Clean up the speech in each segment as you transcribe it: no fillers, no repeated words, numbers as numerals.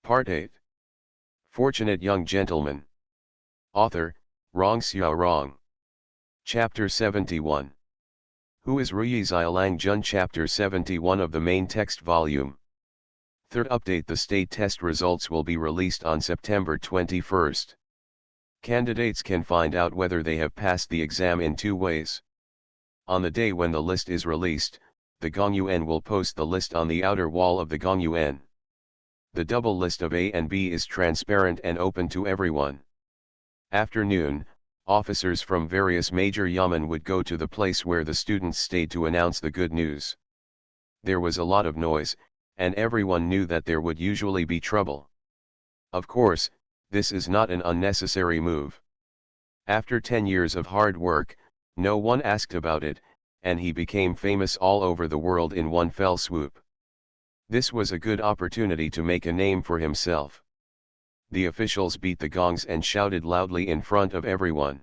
Part 8. Fortunate Young Gentleman. Author, Rong Xiao Rong. Chapter 71. Who is Ruyi Xiaolang Jun? Chapter 71 of the main text volume. Third update: the state test results will be released on September 21st. Candidates can find out whether they have passed the exam in two ways. On the day when the list is released, the Gongyuan will post the list on the outer wall of the Gongyuan. The double list of A and B is transparent and open to everyone. After noon, officers from various major yamen would go to the place where the students stayed to announce the good news. There was a lot of noise, and everyone knew that there would usually be trouble. Of course, this is not an unnecessary move. After 10 years of hard work, no one asked about it, and he became famous all over the world in one fell swoop. This was a good opportunity to make a name for himself. The officials beat the gongs and shouted loudly in front of everyone.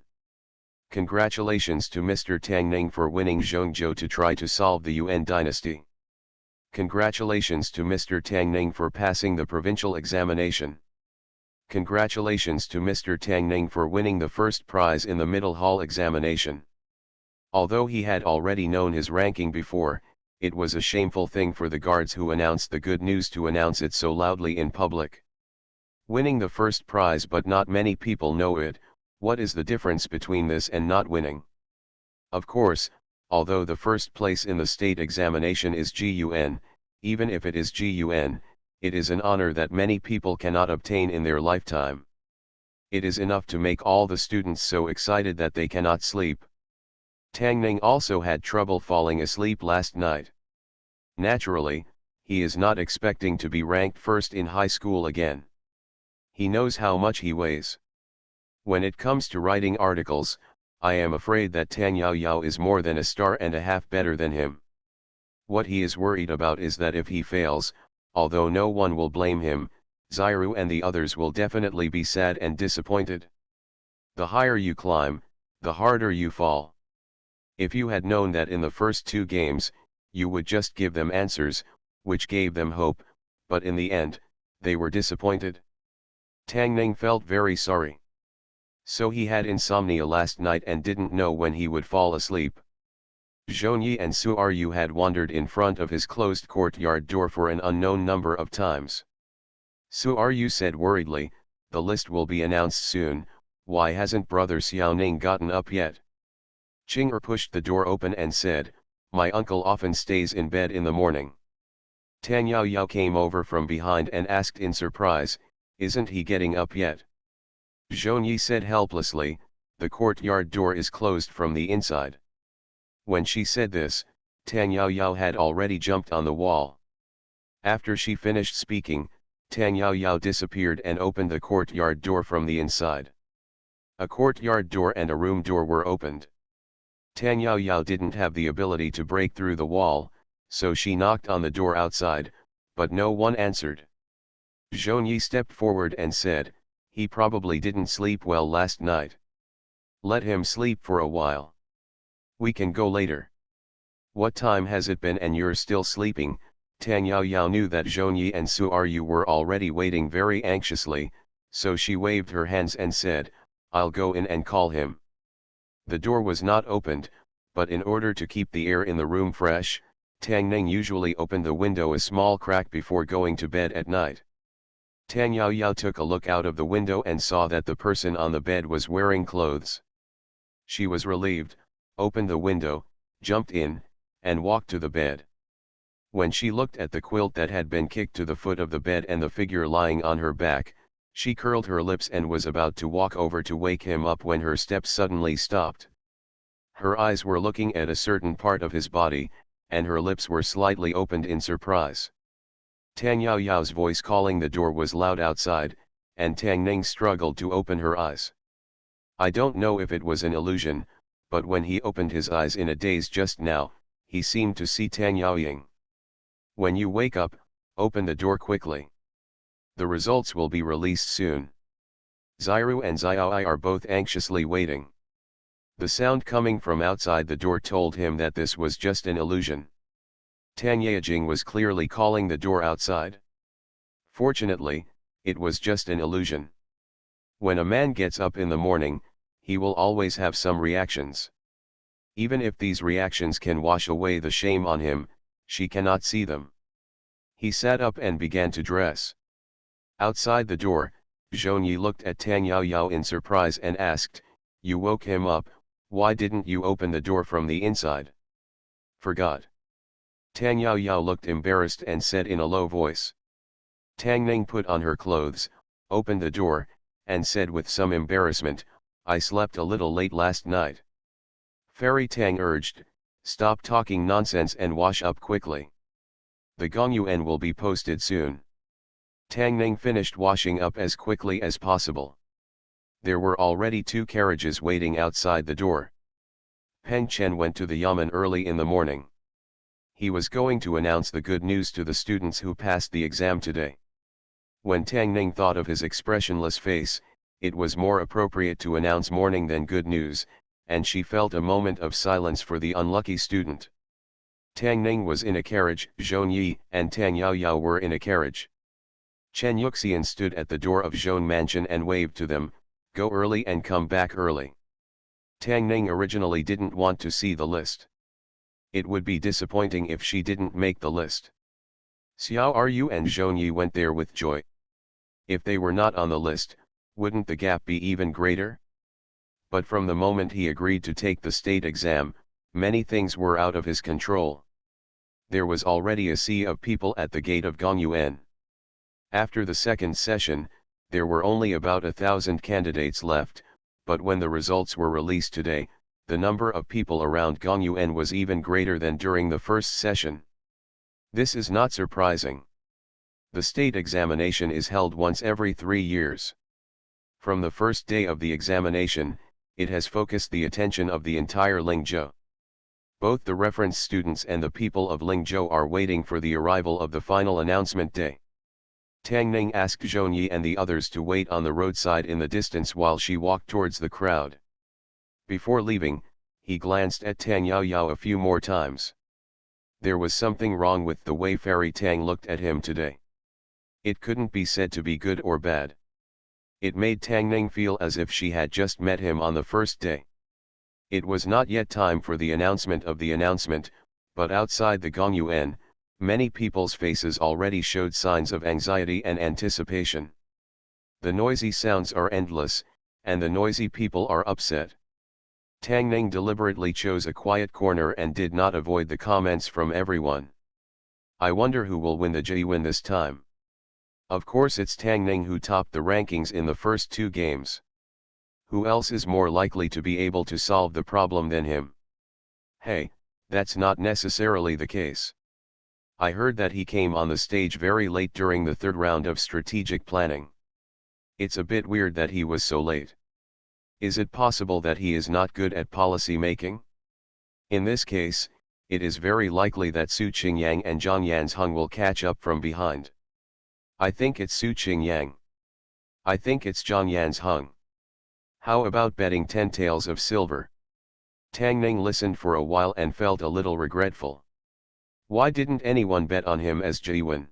Congratulations to Mr. Tang Ning for winning Zhongzhou to try to solve the Yuan dynasty. Congratulations to Mr. Tang Ning for passing the provincial examination. Congratulations to Mr. Tang Ning for winning the first prize in the middle hall examination. Although he had already known his ranking before, it was a shameful thing for the guards who announced the good news to announce it so loudly in public. Winning the first prize, but not many people know it. What is the difference between this and not winning? Of course, although the first place in the state examination is GUN, even if it is GUN, it is an honor that many people cannot obtain in their lifetime. It is enough to make all the students so excited that they cannot sleep. Tang Ning also had trouble falling asleep last night. Naturally, he is not expecting to be ranked first in high school again. He knows how much he weighs. When it comes to writing articles, I am afraid that Tang Yaoyao is more than a star and a half better than him. What he is worried about is that if he fails, although no one will blame him, Xiru and the others will definitely be sad and disappointed. The higher you climb, the harder you fall. If you had known that in the first two games, you would just give them answers, which gave them hope, but in the end, they were disappointed. Tang Ning felt very sorry. So he had insomnia last night and didn't know when he would fall asleep. Zhongyi and Su Ryu had wandered in front of his closed courtyard door for an unknown number of times. Su Ryu said worriedly, "The list will be announced soon, why hasn't brother Xiaoning gotten up yet?" Qing'er pushed the door open and said, "My uncle often stays in bed in the morning." Tang Yaoyao came over from behind and asked in surprise, "Isn't he getting up yet?" Zhongyi said helplessly, "The courtyard door is closed from the inside." When she said this, Tang Yaoyao had already jumped on the wall. After she finished speaking, Tang Yaoyao disappeared and opened the courtyard door from the inside. A courtyard door and a room door were opened. Tang Yaoyao didn't have the ability to break through the wall, so she knocked on the door outside, but no one answered. Zhongyi stepped forward and said, "He probably didn't sleep well last night. Let him sleep for a while. We can go later." "What time has it been and you're still sleeping?" Tang Yaoyao knew that Zhongyi and Su Ryu were already waiting very anxiously, so she waved her hands and said, "I'll go in and call him." The door was not opened, but in order to keep the air in the room fresh, Tang Ning usually opened the window a small crack before going to bed at night. Tang Yaoyao took a look out of the window and saw that the person on the bed was wearing clothes. She was relieved, opened the window, jumped in, and walked to the bed. When she looked at the quilt that had been kicked to the foot of the bed and the figure lying on her back, she curled her lips and was about to walk over to wake him up when her steps suddenly stopped. Her eyes were looking at a certain part of his body, and her lips were slightly opened in surprise. Tang Yaoyao's voice calling the door was loud outside, and Tang Ning struggled to open her eyes. I don't know if it was an illusion, but when he opened his eyes in a daze just now, he seemed to see Tang Yaoying. "When you wake up, open the door quickly. The results will be released soon." Xiru and Xiaoi are both anxiously waiting. The sound coming from outside the door told him that this was just an illusion. Tang Yajing was clearly calling the door outside. Fortunately, it was just an illusion. When a man gets up in the morning, he will always have some reactions. Even if these reactions can wash away the shame on him, she cannot see them. He sat up and began to dress. Outside the door, Zhongyi looked at Tang Yaoyao in surprise and asked, "You woke him up, why didn't you open the door from the inside?" "Forgot." Tang Yaoyao looked embarrassed and said in a low voice. Tang Ning put on her clothes, opened the door, and said with some embarrassment, "I slept a little late last night." Fairy Tang urged, "Stop talking nonsense and wash up quickly. The Gongyuan will be posted soon." Tang Ning finished washing up as quickly as possible. There were already 2 carriages waiting outside the door. Peng Chen went to the Yamen early in the morning. He was going to announce the good news to the students who passed the exam today. When Tang Ning thought of his expressionless face, it was more appropriate to announce morning than good news, and she felt a moment of silence for the unlucky student. Tang Ning was in a carriage, Zhongyi and Tang Yaoyao were in a carriage. Chen Yuxian stood at the door of Zhong Mansion and waved to them, "Go early and come back early." Tang Ning originally didn't want to see the list. It would be disappointing if she didn't make the list. Xiao Ru and Zhongyi went there with joy. If they were not on the list, wouldn't the gap be even greater? But from the moment he agreed to take the state exam, many things were out of his control. There was already a sea of people at the gate of Gongyuan. After the second session, there were only about 1,000 candidates left, but when the results were released today, the number of people around Gongyuan was even greater than during the first session. This is not surprising. The state examination is held once every 3 years. From the first day of the examination, it has focused the attention of the entire Lingzhou. Both the reference students and the people of Lingzhou are waiting for the arrival of the final announcement day. Tang Ning asked Zhongyi and the others to wait on the roadside in the distance while she walked towards the crowd. Before leaving, he glanced at Tang Yaoyao a few more times. There was something wrong with the way Fairy Tang looked at him today. It couldn't be said to be good or bad. It made Tang Ning feel as if she had just met him on the first day. It was not yet time for the announcement of the announcement, but outside the Gongyuan, many people's faces already showed signs of anxiety and anticipation. The noisy sounds are endless, and the noisy people are upset. Tang Ning deliberately chose a quiet corner and did not avoid the comments from everyone. "I wonder who will win the Jiwin this time. Of course it's Tang Ning who topped the rankings in the first 2 games. Who else is more likely to be able to solve the problem than him? Hey, that's not necessarily the case. I heard that he came on the stage very late during the 3rd round of strategic planning. It's a bit weird that he was so late. Is it possible that he is not good at policy making? In this case, it is very likely that Su Qingyang and Zhang Yanzheng will catch up from behind. I think it's Su Qingyang. I think it's Zhang Yanzheng. How about betting 10 taels of silver?" Tang Ning listened for a while and felt a little regretful. Why didn't anyone bet on him as Jiwin?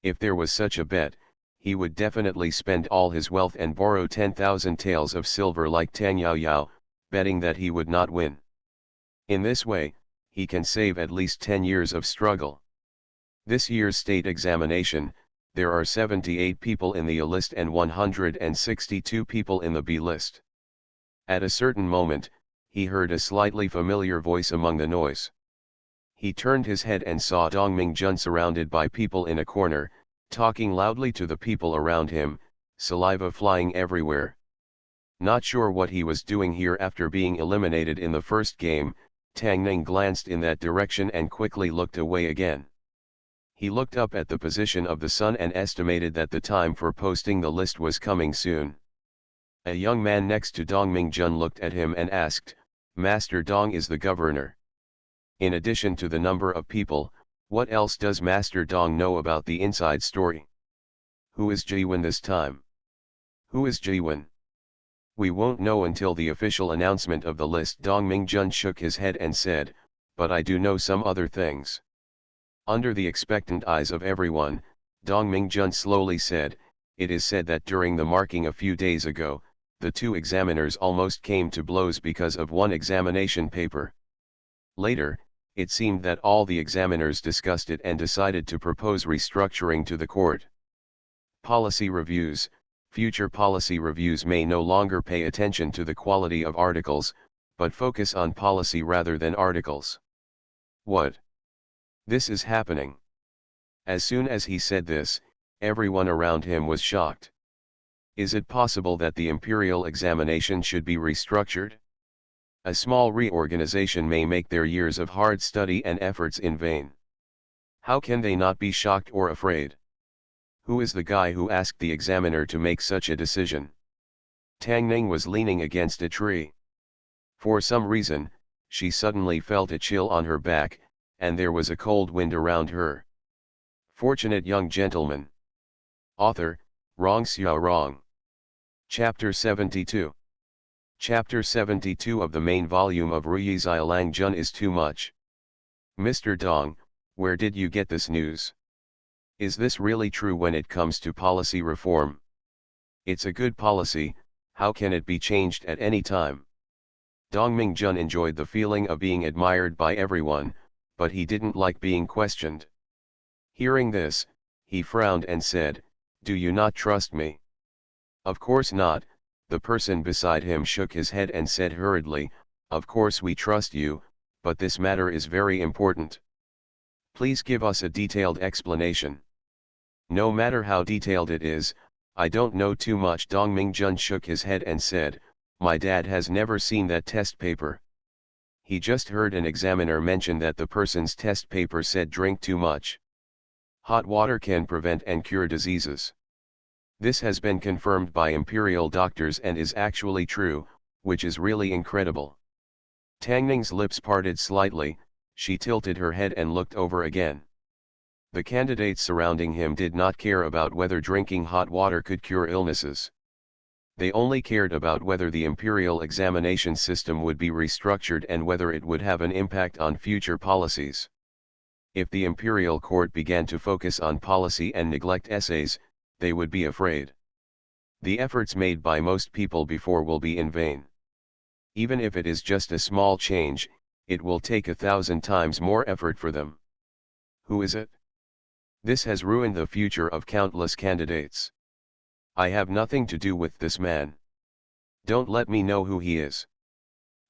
If there was such a bet, he would definitely spend all his wealth and borrow 10,000 taels of silver like Tang Yaoyao, betting that he would not win. In this way, he can save at least 10 years of struggle. This year's state examination, there are 78 people in the A list and 162 people in the B list. At a certain moment, he heard a slightly familiar voice among the noise. He turned his head and saw Dong Mingjun surrounded by people in a corner, talking loudly to the people around him, saliva flying everywhere. Not sure what he was doing here after being eliminated in the first game, Tang Ning glanced in that direction and quickly looked away again. He looked up at the position of the sun and estimated that the time for posting the list was coming soon. A young man next to Dong Mingjun looked at him and asked, "Master Dong is the governor. In addition to the number of people, what else does Master Dong know about the inside story? Who is Jiwin this time? Who is Jiwin? We won't know until the official announcement of the list." Dong Mingjun shook his head and said, "But I do know some other things." Under the expectant eyes of everyone, Dong Mingjun slowly said, it is said that during the marking a few days ago, the two examiners almost came to blows because of one examination paper. Later, it seemed that all the examiners discussed it and decided to propose restructuring to the court. Policy reviews. Future policy reviews may no longer pay attention to the quality of articles, but focus on policy rather than articles. What? This is happening. As soon as he said this, everyone around him was shocked. Is it possible that the imperial examination should be restructured? A small reorganization may make their years of hard study and efforts in vain. How can they not be shocked or afraid? Who is the guy who asked the examiner to make such a decision? Tang Ning was leaning against a tree. For some reason, she suddenly felt a chill on her back, and there was a cold wind around her. Fortunate young gentleman. Author, Rong Xiao Rong. Chapter 72. Chapter 72 of the main volume of Ruyi Xiaolang Jun is too much. Mr. Dong, where did you get this news? Is this really true when it comes to policy reform? It's a good policy, how can it be changed at any time? Dong Mingjun enjoyed the feeling of being admired by everyone, but he didn't like being questioned. Hearing this, he frowned and said, "Do you not trust me?" "Of course not." The person beside him shook his head and said hurriedly, "Of course we trust you, but this matter is very important. Please give us a detailed explanation." "No matter how detailed it is, I don't know too much." Dong Mingjun shook his head and said, "My dad has never seen that test paper. He just heard an examiner mention that the person's test paper said drink too much. Hot water can prevent and cure diseases. This has been confirmed by imperial doctors and is actually true, which is really incredible." Tang Ning's lips parted slightly, she tilted her head and looked over again. The candidates surrounding him did not care about whether drinking hot water could cure illnesses. They only cared about whether the imperial examination system would be restructured and whether it would have an impact on future policies. If the imperial court began to focus on policy and neglect essays, they would be afraid. The efforts made by most people before will be in vain. Even if it is just a small change, it will take 1,000 times more effort for them. Who is it? This has ruined the future of countless candidates. I have nothing to do with this man. Don't let me know who he is.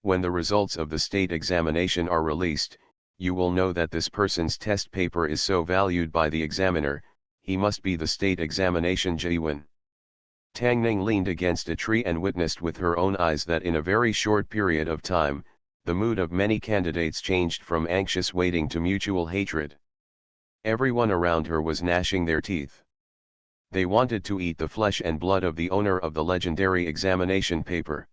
When the results of the state examination are released, you will know that this person's test paper is so valued by the examiner, he must be the state examination Jiwen. Tang Ning leaned against a tree and witnessed with her own eyes that in a very short period of time, the mood of many candidates changed from anxious waiting to mutual hatred. Everyone around her was gnashing their teeth. They wanted to eat the flesh and blood of the owner of the legendary examination paper.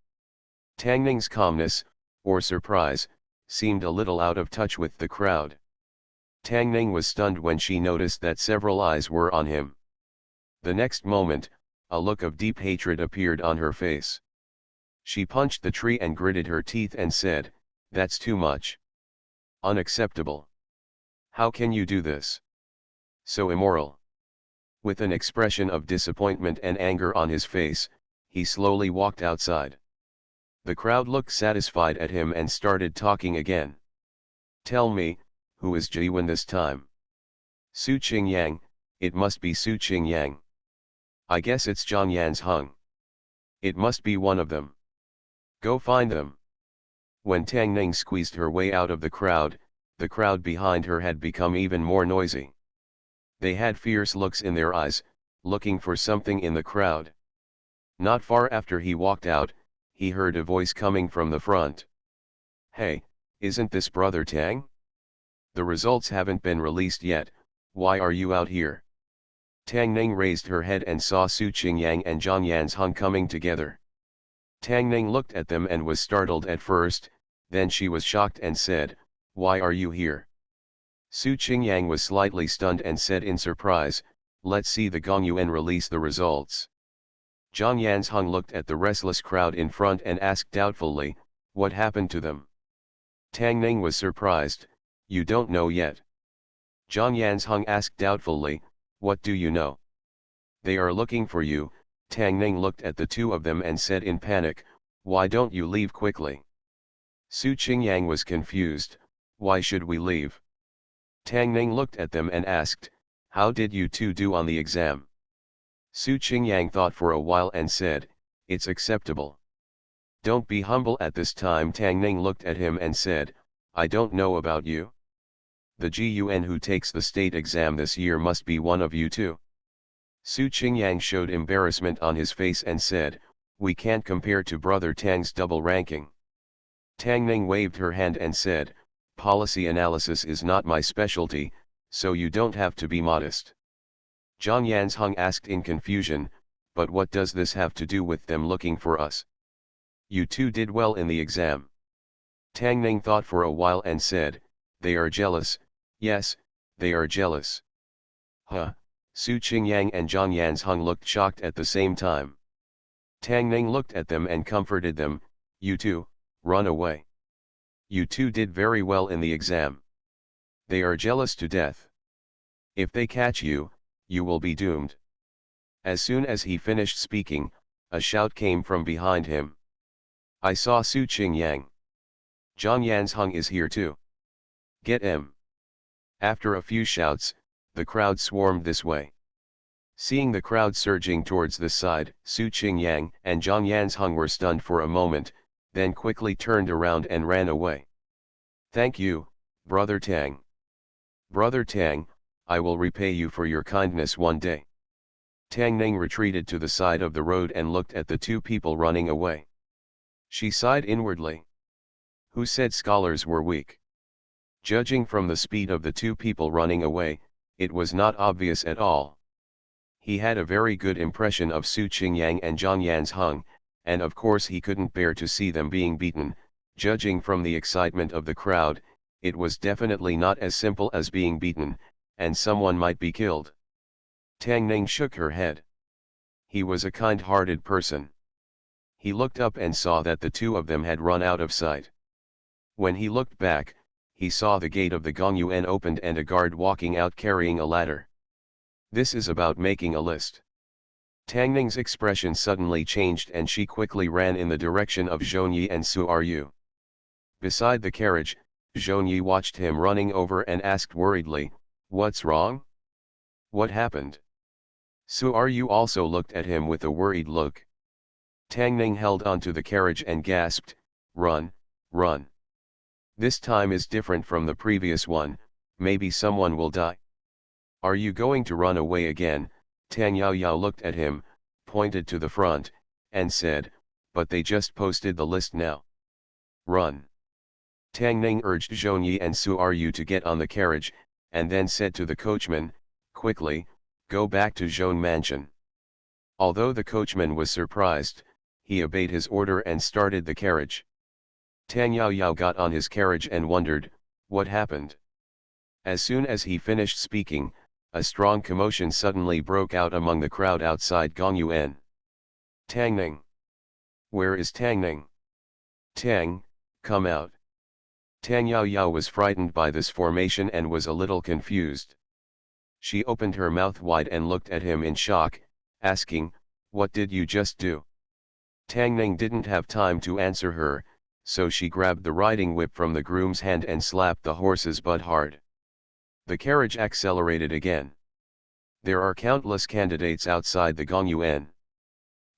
Tang Ning's calmness, or surprise, seemed a little out of touch with the crowd. Tang Ning was stunned when she noticed that several eyes were on him. The next moment, a look of deep hatred appeared on her face. She punched the tree and gritted her teeth and said, "That's too much. Unacceptable. How can you do this? So immoral." With an expression of disappointment and anger on his face, he slowly walked outside. The crowd looked satisfied at him and started talking again. "Tell me, who is Jiwen this time?" "Su Qingyang, it must be Su Qingyang. I guess it's Zhang Yan's Hung. It must be one of them. Go find them." When Tang Ning squeezed her way out of the crowd behind her had become even more noisy. They had fierce looks in their eyes, looking for something in the crowd. Not far after he walked out, he heard a voice coming from the front. "Hey, isn't this Brother Tang? The results haven't been released yet, why are you out here?" Tang Ning raised her head and saw Su Qingyang and Zhang Yan's Hung coming together. Tang Ning looked at them and was startled at first, then she was shocked and said, "Why are you here?" Su Qingyang was slightly stunned and said in surprise, "Let's see the Gongyuan release the results." Zhang Yan's Hung looked at the restless crowd in front and asked doubtfully, "What happened to them?" Tang Ning was surprised, "You don't know yet?" Zhang Yan's Hung asked doubtfully, "What do you know?" They are looking for you. Tang Ning looked at the two of them and said in panic, why don't you leave quickly? Su Qingyang was confused, why should we leave? Tang Ning looked at them and asked, how did you two do on the exam? Su Qingyang thought for a while and said, it's acceptable. Don't be humble at this time. Tang Ning looked at him and said, I don't know about you. The GUN who takes the state exam this year must be one of you too. Su Qingyang showed embarrassment on his face and said, we can't compare to brother Tang's double ranking. Tang Ning waved her hand and said, policy analysis is not my specialty, so you don't have to be modest. Zhang Yanzheng asked in confusion, but what does this have to do with them looking for us? You two did well in the exam. Tang Ning thought for a while and said, they are jealous, yes, they are jealous. Huh, Su Qingyang and Zhang Yanzheng looked shocked at the same time. Tang Ning looked at them and comforted them, you two, run away. You two did very well in the exam. They are jealous to death. If they catch you, you will be doomed. As soon as he finished speaking, a shout came from behind him. I saw Su Qingyang. Zhang Yanzheng is here too. Get him. After a few shouts, the crowd swarmed this way. Seeing the crowd surging towards this side, Su Qingyang and Zhang Yanzheng were stunned for a moment, then quickly turned around and ran away. Thank you, Brother Tang. Brother Tang, I will repay you for your kindness one day. Tang Ning retreated to the side of the road and looked at the two people running away. She sighed inwardly. Who said scholars were weak? Judging from the speed of the two people running away, it was not obvious at all. He had a very good impression of Su Qingyang and Zhang Yanzheng, and of course he couldn't bear to see them being beaten. Judging from the excitement of the crowd, it was definitely not as simple as being beaten, and someone might be killed. Tang Ning shook her head. He was a kind-hearted person. He looked up and saw that the two of them had run out of sight. When he looked back, he saw the gate of the Gongyuan opened and a guard walking out carrying a ladder. This is about making a list. Tang Ning's expression suddenly changed and she quickly ran in the direction of Zhongyi and Su Ryu. Beside the carriage, Zhongyi watched him running over and asked worriedly, what's wrong? What happened? Su Ryu also looked at him with a worried look. Tang Ning held onto the carriage and gasped, run, run. This time is different from the previous one, maybe someone will die. Are you going to run away again? Tang Yaoyao looked at him, pointed to the front, and said, but they just posted the list now. Run. Tang Ning urged Zhongyi and Su Ryu to get on the carriage, and then said to the coachman, quickly, go back to Zhong Mansion. Although the coachman was surprised, he obeyed his order and started the carriage. Tang Yaoyao got on his carriage and wondered, what happened? As soon as he finished speaking, a strong commotion suddenly broke out among the crowd outside Gongyuan. Tang Ning. Where is Tang Ning? Tang, come out. Tang Yaoyao was frightened by this formation and was a little confused. She opened her mouth wide and looked at him in shock, asking, what did you just do? Tang Ning didn't have time to answer her, so she grabbed the riding whip from the groom's hand and slapped the horse's butt hard. The carriage accelerated again. There are countless candidates outside the Gongyuan.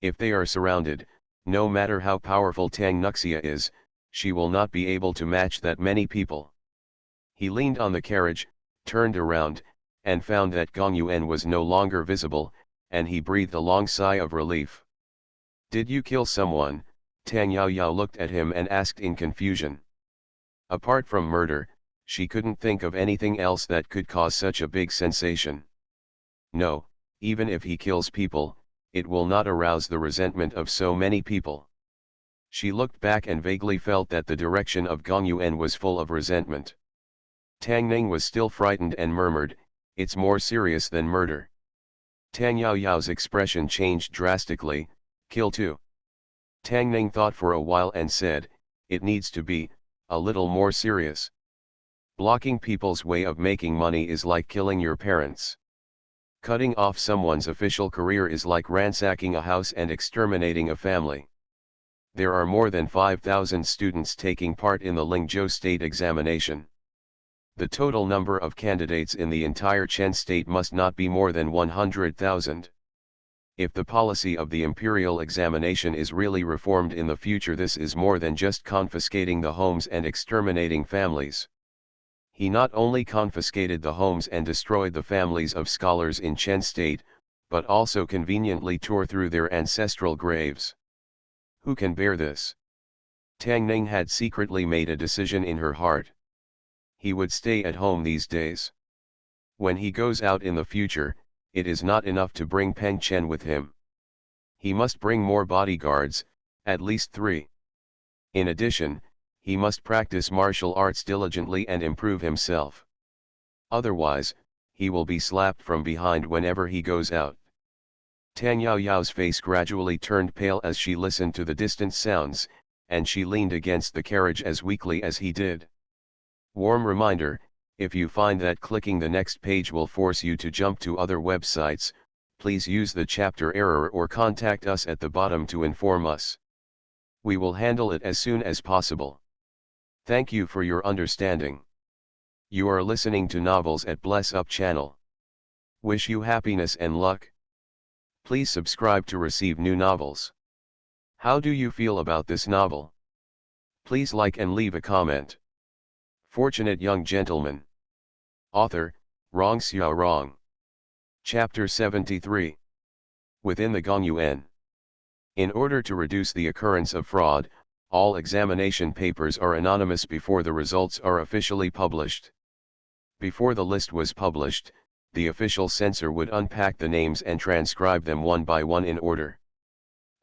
If they are surrounded, no matter how powerful Tang Nuxia is, she will not be able to match that many people. He leaned on the carriage, turned around, and found that Gongyuan was no longer visible, and he breathed a long sigh of relief. Did you kill someone? Tang Yaoyao looked at him and asked in confusion. Apart from murder, she couldn't think of anything else that could cause such a big sensation. No, even if he kills people, it will not arouse the resentment of so many people. She looked back and vaguely felt that the direction of Gongyuan was full of resentment. Tang Ning was still frightened and murmured, it's more serious than murder. Tang Yaoyao's expression changed drastically, kill too. Tang Ning thought for a while and said, it needs to be, a little more serious. Blocking people's way of making money is like killing your parents. Cutting off someone's official career is like ransacking a house and exterminating a family. There are more than 5,000 students taking part in the Lingzhou state examination. The total number of candidates in the entire Chen state must not be more than 100,000. If the policy of the imperial examination is really reformed in the future, this is more than just confiscating the homes and exterminating families. He not only confiscated the homes and destroyed the families of scholars in Chen state, but also conveniently tore through their ancestral graves. Who can bear this? Tang Ning had secretly made a decision in her heart. He would stay at home these days. When he goes out in the future, it is not enough to bring Peng Chen with him. He must bring more bodyguards, at least 3. In addition, he must practice martial arts diligently and improve himself. Otherwise, he will be slapped from behind whenever he goes out. Tang Yaoyao's face gradually turned pale as she listened to the distant sounds, and she leaned against the carriage as weakly as he did. Warm reminder, if you find that clicking the next page will force you to jump to other websites, please use the chapter error or contact us at the bottom to inform us. We will handle it as soon as possible. Thank you for your understanding. You are listening to Novels at Bless Up channel. Wish you happiness and luck. Please subscribe to receive new novels. How do you feel about this novel? Please like and leave a comment. Fortunate Young Gentleman. Author, Rong Xiao Rong. Chapter 73. Within the Gongyuan. In order to reduce the occurrence of fraud, all examination papers are anonymous before the results are officially published. Before the list was published, the official censor would unpack the names and transcribe them one by one in order.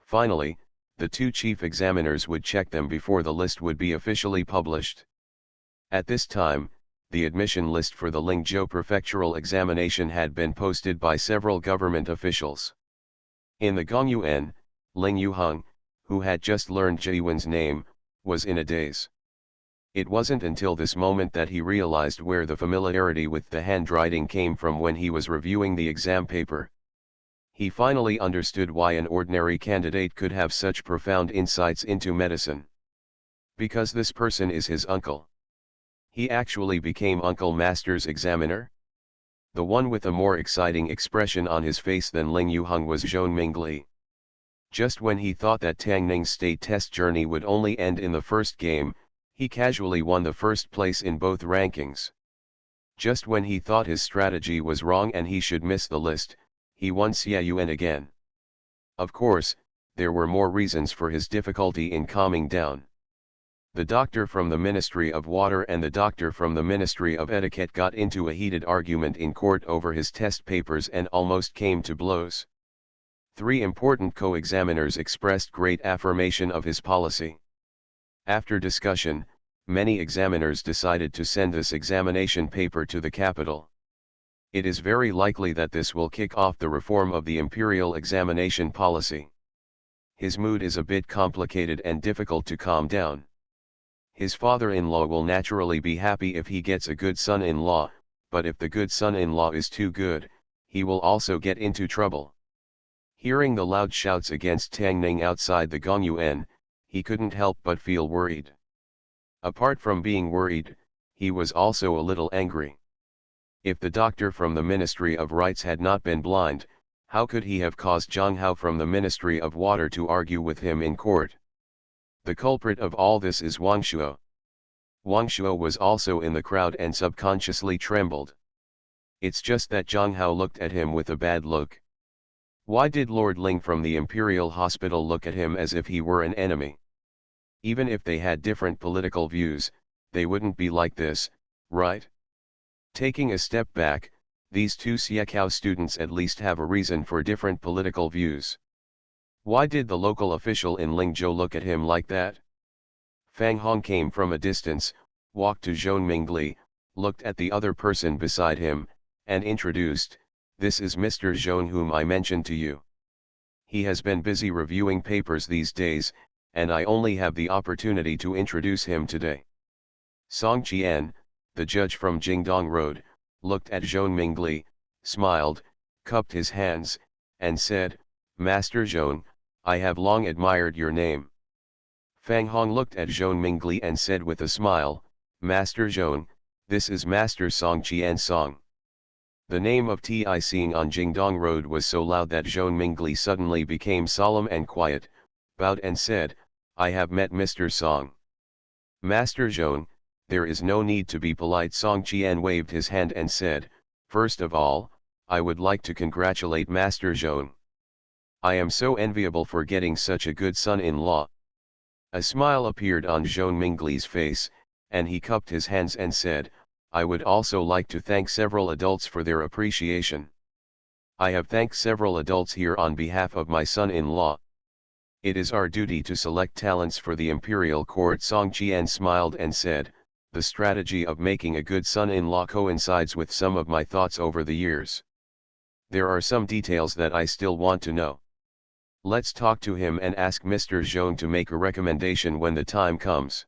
Finally, the 2 chief examiners would check them before the list would be officially published. At this time, the admission list for the Lingzhou prefectural examination had been posted by several government officials. In the Gongyuan, Ling Yuheng, who had just learned Jiwen's name, was in a daze. It wasn't until this moment that he realized where the familiarity with the handwriting came from when he was reviewing the exam paper. He finally understood why an ordinary candidate could have such profound insights into medicine. Because this person is his uncle. He actually became Uncle Master's examiner? The one with a more exciting expression on his face than Ling Yuheng was Zhou Mingli. Just when he thought that Tang Ning's state test journey would only end in the first game, he casually won the first place in both rankings. Just when he thought his strategy was wrong and he should miss the list, he won Xia Yuan again. Of course, there were more reasons for his difficulty in calming down. The doctor from the Ministry of Water and the doctor from the Ministry of Etiquette got into a heated argument in court over his test papers and almost came to blows. 3 important co-examiners expressed great affirmation of his policy. After discussion, many examiners decided to send this examination paper to the capital. It is very likely that this will kick off the reform of the imperial examination policy. His mood is a bit complicated and difficult to calm down. His father-in-law will naturally be happy if he gets a good son-in-law, but if the good son-in-law is too good, he will also get into trouble. Hearing the loud shouts against Tang Ning outside the Gongyuan, he couldn't help but feel worried. Apart from being worried, he was also a little angry. If the doctor from the Ministry of Rights had not been blind, how could he have caused Zhang Hao from the Ministry of Water to argue with him in court? The culprit of all this is Wang Shuo. Wang Shuo was also in the crowd and subconsciously trembled. It's just that Zhang Hao looked at him with a bad look. Why did Lord Ling from the Imperial Hospital look at him as if he were an enemy? Even if they had different political views, they wouldn't be like this, right? Taking a step back, these 2 Xiekao students at least have a reason for different political views. Why did the local official in Lingzhou look at him like that? Fang Hong came from a distance, walked to Zhou Mingli, looked at the other person beside him, and introduced, "This is Mr. Zhou whom I mentioned to you. He has been busy reviewing papers these days, and I only have the opportunity to introduce him today." Song Qian, the judge from Jingdong Road, looked at Zhou Mingli, smiled, cupped his hands, and said, "Master Zhong, I have long admired your name." Fang Hong looked at Zhong Mingli and said with a smile, "Master Zhong, this is Master Song Qian Song." The name of Ti Xing on Jingdong Road was so loud that Zhong Mingli suddenly became solemn and quiet, bowed and said, "I have met Mr. Song." "Master Zhong, there is no need to be polite." Song Qian waved his hand and said, "First of all, I would like to congratulate Master Zhong. I am so enviable for getting such a good son-in-law." A smile appeared on Zhong Mingli's face, and he cupped his hands and said, "I would also like to thank several adults for their appreciation. I have thanked several adults here on behalf of my son-in-law. It is our duty to select talents for the imperial court." Song Qian smiled and said, "The strategy of making a good son-in-law coincides with some of my thoughts over the years. There are some details that I still want to know. Let's talk to him and ask Mr. Zhong to make a recommendation when the time comes."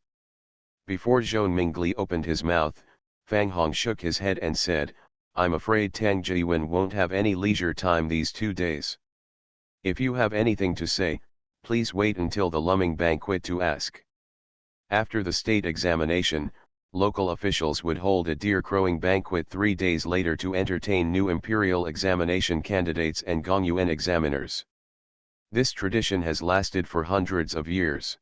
Before Zhong Mingli opened his mouth, Fang Hong shook his head and said, "I'm afraid Tang Jiwen won't have any leisure time these 2 days. If you have anything to say, please wait until the Lumming banquet to ask." After the state examination, local officials would hold a deer-crowing banquet 3 days later to entertain new imperial examination candidates and Gongyuan examiners. This tradition has lasted for hundreds of years.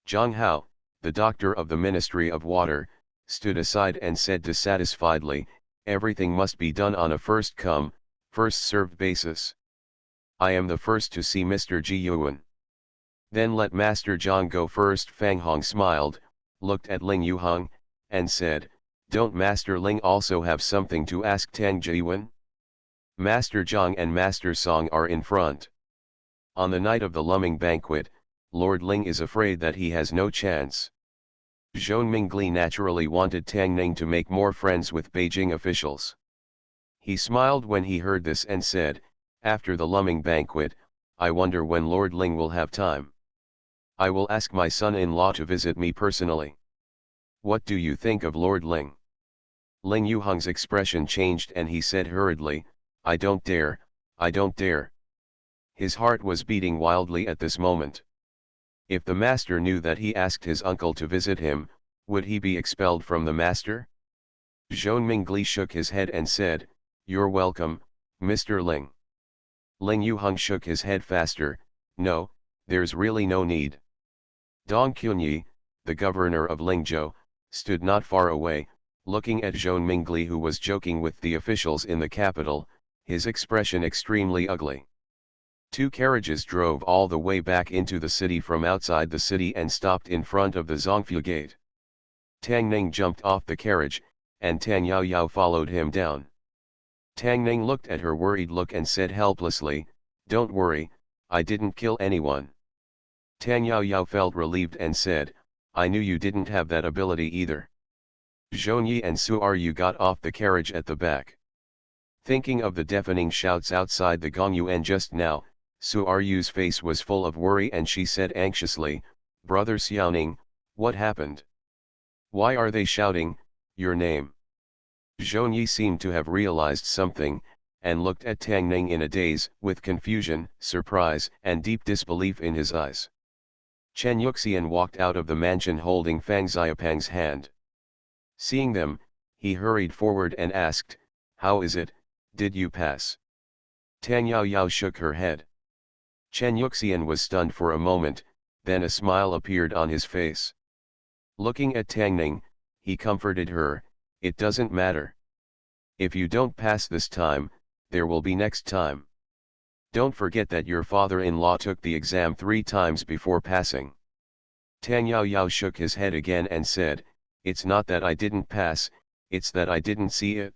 Zhang Hao, the doctor of the Ministry of Water, stood aside and said dissatisfiedly, "Everything must be done on a first-come, first-served basis. I am the first to see Mr. Ji Yuan." "Then let Master Zhang go first." Fang Hong smiled, looked at Ling Yuheng, and said, "Don't Master Ling also have something to ask Tang Jiwen? Master Zhang and Master Song are in front." On the night of the Lumming banquet, Lord Ling is afraid that he has no chance. Zhong Mingli naturally wanted Tang Ning to make more friends with Beijing officials. He smiled when he heard this and said, "After the Lumming banquet, I wonder when Lord Ling will have time. I will ask my son-in-law to visit me personally. What do you think of Lord Ling?" Ling Yuheng's expression changed and he said hurriedly, "I don't dare, I don't dare." His heart was beating wildly at this moment. If the master knew that he asked his uncle to visit him, would he be expelled from the master? Zhong Mingli shook his head and said, "You're welcome, Mr. Ling." Ling Yuheng shook his head faster, "No, there's really no need." Dong Qunyi, the governor of Lingzhou, stood not far away, looking at Zhong Mingli, who was joking with the officials in the capital, his expression extremely ugly. 2 carriages drove all the way back into the city from outside the city and stopped in front of the Zongfu gate. Tang Ning jumped off the carriage, and Tang Yao Yao followed him down. Tang Ning looked at her worried look and said helplessly, "Don't worry, I didn't kill anyone." Tang Yao Yao felt relieved and said, "I knew you didn't have that ability either." Zhongyi and Su Ru got off the carriage at the back. Thinking of the deafening shouts outside the Gongyuan just now, Su Ru's face was full of worry and she said anxiously, "Brother Xiaoning, what happened? Why are they shouting your name?" Zhongyi seemed to have realized something, and looked at Tang Ning in a daze, with confusion, surprise, and deep disbelief in his eyes. Chen Yuxian walked out of the mansion holding Fang Xiaopang's hand. Seeing them, he hurried forward and asked, "How is it, did you pass?" Tang Yao Yao shook her head. Chen Yuxian was stunned for a moment, then a smile appeared on his face. Looking at Tang Ning, he comforted her, "It doesn't matter. If you don't pass this time, there will be next time. Don't forget that your father-in-law took the exam 3 times before passing." Tang Yao Yao shook his head again and said, "It's not that I didn't pass, it's that I didn't see it."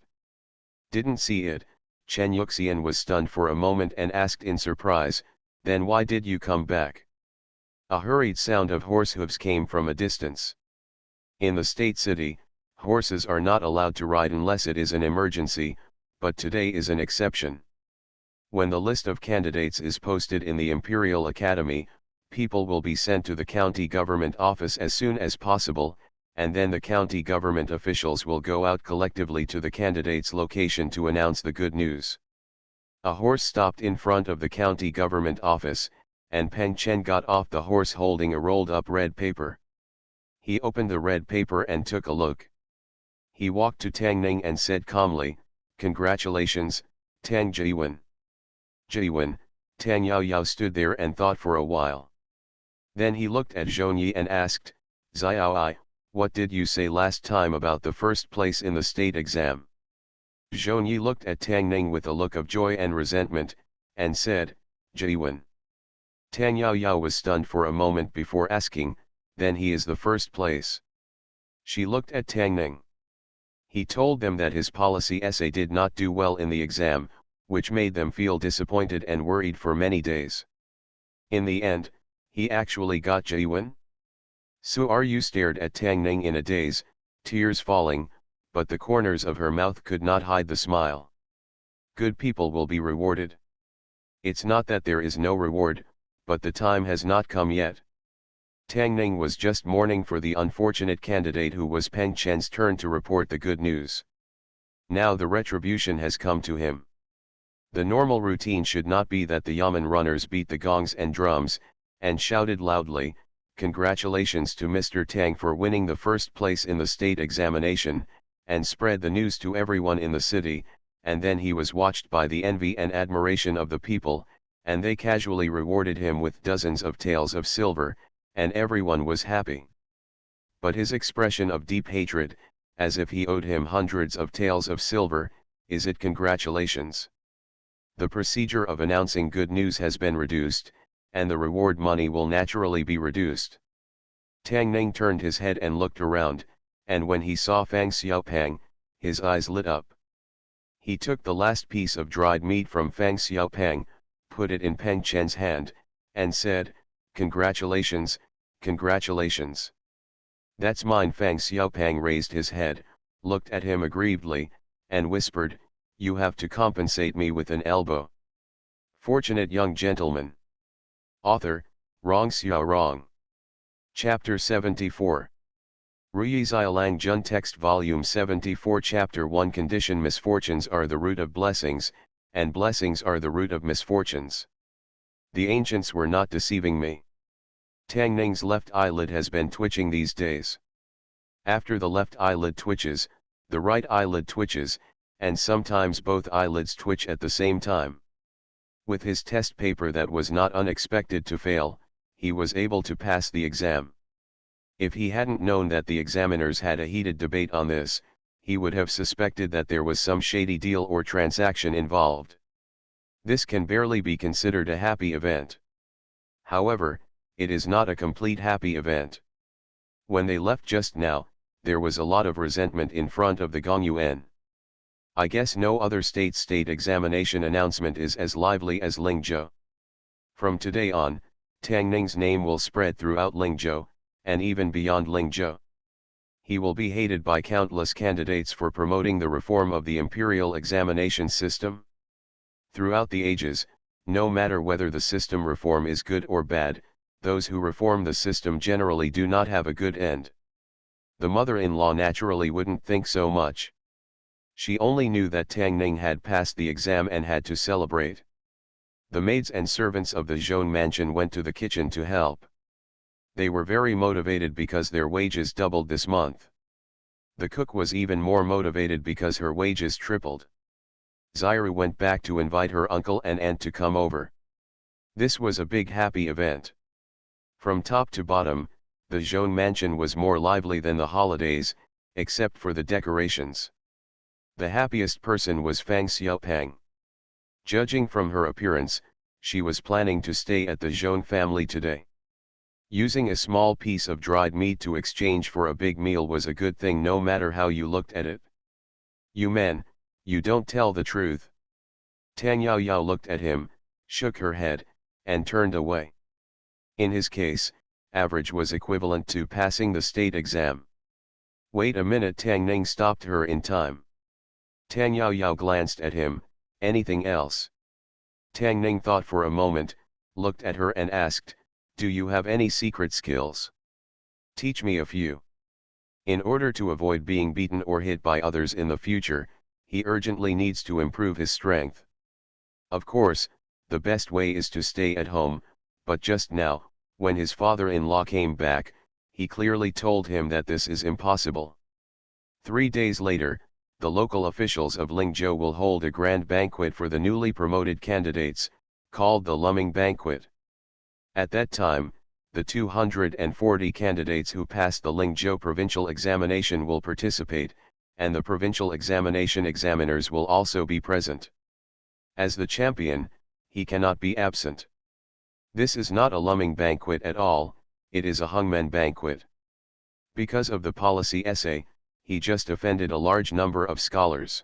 "Didn't see it?" Chen Yuxian was stunned for a moment and asked in surprise, "Then why did you come back?" A hurried sound of horse hooves came from a distance. In the state city, horses are not allowed to ride unless it is an emergency, but today is an exception. When the list of candidates is posted in the Imperial Academy, people will be sent to the county government office as soon as possible, and then the county government officials will go out collectively to the candidate's location to announce the good news. A horse stopped in front of the county government office, and Peng Chen got off the horse holding a rolled-up red paper. He opened the red paper and took a look. He walked to Tang Ning and said calmly, "Congratulations, Tang Jiwen." Jiwen, Tang Yao Yao stood there and thought for a while. Then he looked at Zhong Yi and asked, "Xiao Ai, what did you say last time about the first place in the state exam?" Zhong Yi looked at Tang Ning with a look of joy and resentment, and said, "Jiwen." Tang Yao Yao was stunned for a moment before asking, "Then he is the first place?" She looked at Tang Ning. He told them that his policy essay did not do well in the exam, which made them feel disappointed and worried for many days. In the end, he actually got Jiwen? Su Ru stared at Tang Ning in a daze, tears falling, but the corners of her mouth could not hide the smile. Good people will be rewarded. It's not that there is no reward, but the time has not come yet. Tang Ning was just mourning for the unfortunate candidate who was Peng Chen's turn to report the good news. Now the retribution has come to him. The normal routine should not be that the Yamen runners beat the gongs and drums, and shouted loudly, "Congratulations to Mr. Tang for winning the first place in the state examination," and spread the news to everyone in the city, and then he was watched by the envy and admiration of the people, and they casually rewarded him with dozens of taels of silver, and everyone was happy. But his expression of deep hatred, as if he owed him hundreds of taels of silver, is it congratulations? The procedure of announcing good news has been reduced, and the reward money will naturally be reduced. Tang Ning turned his head and looked around, and when he saw Fang Xiaopang, his eyes lit up. He took the last piece of dried meat from Fang Xiaopang, put it in Peng Chen's hand, and said, "Congratulations, congratulations." "That's mine." Fang Xiaopang raised his head, looked at him aggrievedly, and whispered, "You have to compensate me with an elbow." Fortunate young gentleman. Author, Rong Xiao Rong. Chapter 74. Ruyi Xiaolang Jun Text Volume 74 Chapter 1 Condition Misfortunes are the root of blessings, and blessings are the root of misfortunes. The ancients were not deceiving me. Tang Ning's left eyelid has been twitching these days. After the left eyelid twitches, the right eyelid twitches, and sometimes both eyelids twitch at the same time. With his test paper that was not unexpected to fail, he was able to pass the exam. If he hadn't known that the examiners had a heated debate on this, he would have suspected that there was some shady deal or transaction involved. This can barely be considered a happy event. However, it is not a complete happy event. When they left just now, there was a lot of resentment in front of the Gongyuan. I guess no other state examination announcement is as lively as Lingzhou. From today on, Tang Ning's name will spread throughout Lingzhou, and even beyond Lingzhou. He will be hated by countless candidates for promoting the reform of the imperial examination system. Throughout the ages, no matter whether the system reform is good or bad, those who reform the system generally do not have a good end. The mother-in-law naturally wouldn't think so much. She only knew that Tang Ning had passed the exam and had to celebrate. The maids and servants of the Zhong mansion went to the kitchen to help. They were very motivated because their wages doubled this month. The cook was even more motivated because her wages tripled. Xiru went back to invite her uncle and aunt to come over. This was a big happy event. From top to bottom, the Zhong mansion was more lively than the holidays, except for the decorations. The happiest person was Fang Xiaopang. Judging from her appearance, she was planning to stay at the Zhong family today. Using a small piece of dried meat to exchange for a big meal was a good thing no matter how you looked at it. "You men, you don't tell the truth." Tang Yao Yao looked at him, shook her head, and turned away. In his case, average was equivalent to passing the state exam. "Wait a minute." Tang Ning stopped her in time. Tang Yao Yao glanced at him, "Anything else?" Tang Ning thought for a moment, looked at her and asked, "Do you have any secret skills? Teach me a few." In order to avoid being beaten or hit by others in the future, he urgently needs to improve his strength. Of course, the best way is to stay at home, but just now, when his father-in-law came back, he clearly told him that this is impossible. 3 days later, the local officials of Lingzhou will hold a grand banquet for the newly promoted candidates, called the Lumming Banquet. At that time, the 240 candidates who passed the Lingzhou provincial examination will participate, and the provincial examination examiners will also be present. As the champion, he cannot be absent. This is not a Lumming Banquet at all, it is a hangmen banquet. Because of the policy essay, he just offended a large number of scholars.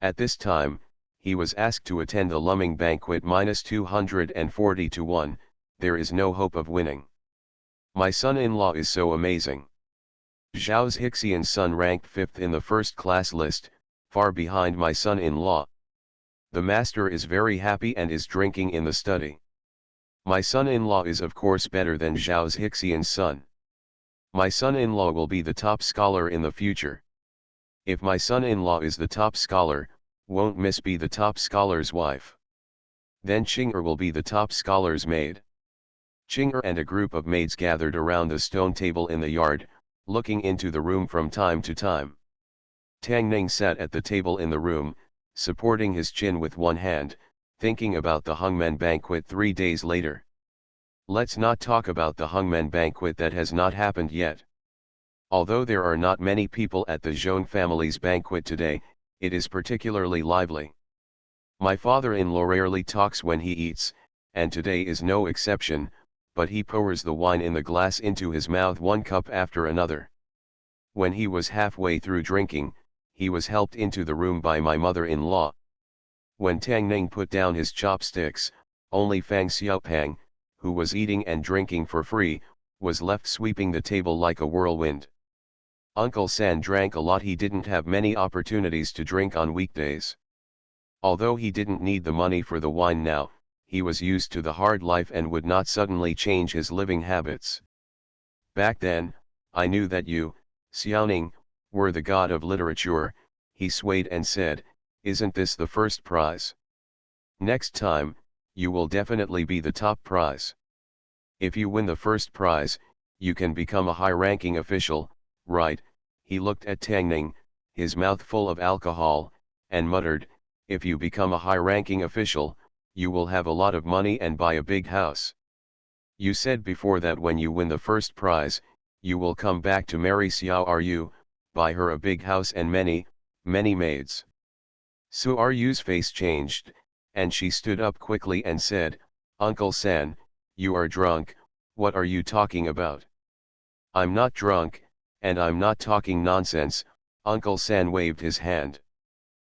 At this time, he was asked to attend the Lumming Banquet -240 to 1, there is no hope of winning. My son-in-law is so amazing. Zhao Zixian's son ranked 5th in the first class list, far behind my son-in-law. The master is very happy and is drinking in the study. My son-in-law is of course better than Zhao Zixian's son. My son-in-law will be the top scholar in the future. If my son-in-law is the top scholar, won't Miss be the top scholar's wife? Then Qing'er will be the top scholar's maid. Qing'er and a group of maids gathered around the stone table in the yard, looking into the room from time to time. Tang Ning sat at the table in the room, supporting his chin with one hand, thinking about the hangmen banquet 3 days later. Let's not talk about the hangmen banquet that has not happened yet. Although there are not many people at the Zhong family's banquet today, it is particularly lively. My father-in-law rarely talks when he eats, and today is no exception, but he pours the wine in the glass into his mouth one cup after another. When he was halfway through drinking, he was helped into the room by my mother-in-law. When Tang Ning put down his chopsticks, only Fang Xiaopang, who was eating and drinking for free, was left sweeping the table like a whirlwind. Uncle San drank a lot. He didn't have many opportunities to drink on weekdays. Although he didn't need the money for the wine now, he was used to the hard life and would not suddenly change his living habits. Back then, I knew that you, Xiaoning, were the god of literature, he swayed and said, isn't this the first prize? Next time, you will definitely be the top prize. If you win the first prize, you can become a high-ranking official, right? He looked at Tang Ning, his mouth full of alcohol, and muttered, if you become a high-ranking official, you will have a lot of money and buy a big house. You said before that when you win the first prize, you will come back to marry Xiao Ru, buy her a big house and many, many maids. Su Ru's face changed, and she stood up quickly and said, Uncle San, you are drunk, what are you talking about? I'm not drunk, and I'm not talking nonsense, Uncle San waved his hand.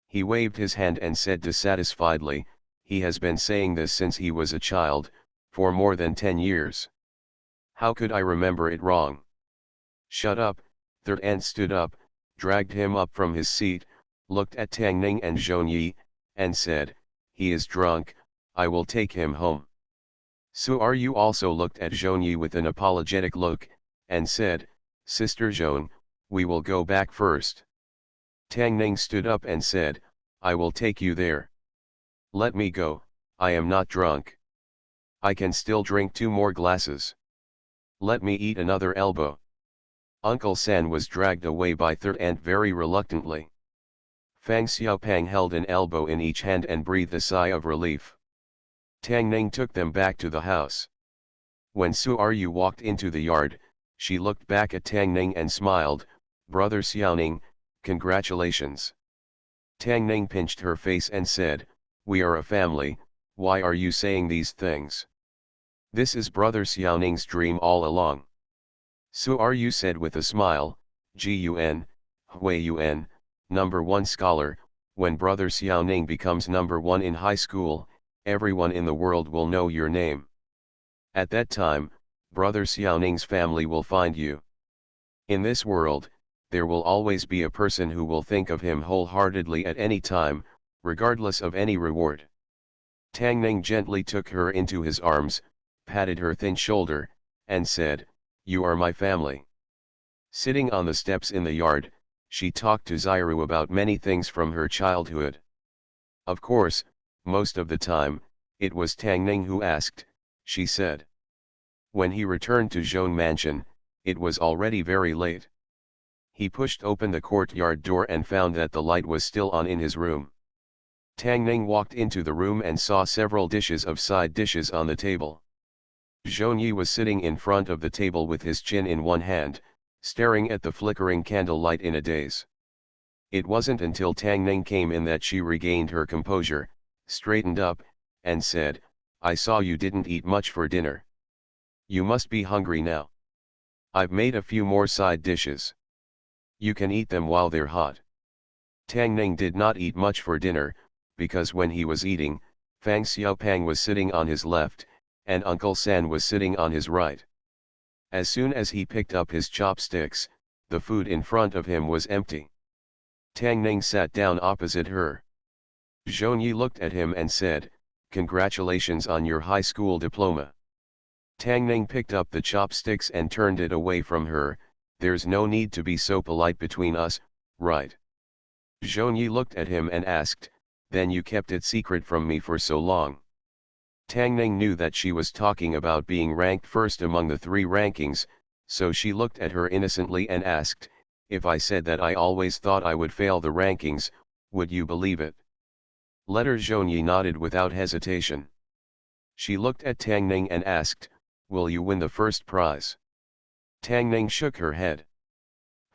He waved his hand and said dissatisfiedly, he has been saying this since he was a child, for more than 10 years. How could I remember it wrong? Shut up, Third Ant stood up, dragged him up from his seat, looked at Tang Ning and Zhong Yi, and said, he is drunk, I will take him home. Su Ru also looked at Zhong Yi with an apologetic look, and said, Sister Zhong, we will go back first. Tang Ning stood up and said, I will take you there. Let me go, I am not drunk. I can still drink 2 more glasses. Let me eat another elbow. Uncle San was dragged away by Third Ant very reluctantly. Fang Xiaopang held an elbow in each hand and breathed a sigh of relief. Tang Ning took them back to the house. When Su Ru walked into the yard, she looked back at Tang Ning and smiled, Brother Xiaoning, congratulations. Tang Ning pinched her face and said, we are a family, why are you saying these things? This is Brother Xiaoning's dream all along. Su Ru said with a smile, Gun, Hui Yun, #1 scholar, when Brother Xiaoning becomes #1 in high school, everyone in the world will know your name. At that time, Brother Xiaoning's family will find you. In this world, there will always be a person who will think of him wholeheartedly at any time, regardless of any reward. Tang Ning gently took her into his arms, patted her thin shoulder, and said, you are my family. Sitting on the steps in the yard, she talked to Xiru about many things from her childhood. Of course, Most of the time, it was Tang Ning who asked, she said. When he returned to Zhong Mansion, it was already very late. He pushed open the courtyard door and found that the light was still on in his room. Tang Ning walked into the room and saw several dishes of side dishes on the table. Zhong Yi was sitting in front of the table with his chin in one hand, staring at the flickering candlelight in a daze. It wasn't until Tang Ning came in that she regained her composure, straightened up, and said, "I saw you didn't eat much for dinner. You must be hungry now. I've made a few more side dishes. You can eat them while they're hot." Tang Ning did not eat much for dinner, because when he was eating, Fang Xiaopang was sitting on his left, and Uncle San was sitting on his right. As soon as he picked up his chopsticks, the food in front of him was empty. Tang Ning sat down opposite her. Zhong Yi looked at him and said, "Congratulations on your high school diploma." Tang Ning picked up the chopsticks and turned it away from her. "There's no need to be so polite between us, right?" Zhong Yi looked at him and asked, "Then you kept it secret from me for so long?" Tang Ning knew that she was talking about being ranked first among the 3 rankings, so she looked at her innocently and asked, "If I said that I always thought I would fail the rankings, would you believe it?" Letter Zhong Yi nodded without hesitation. She looked at Tang Ning and asked, "Will you win the first prize?" Tang Ning shook her head.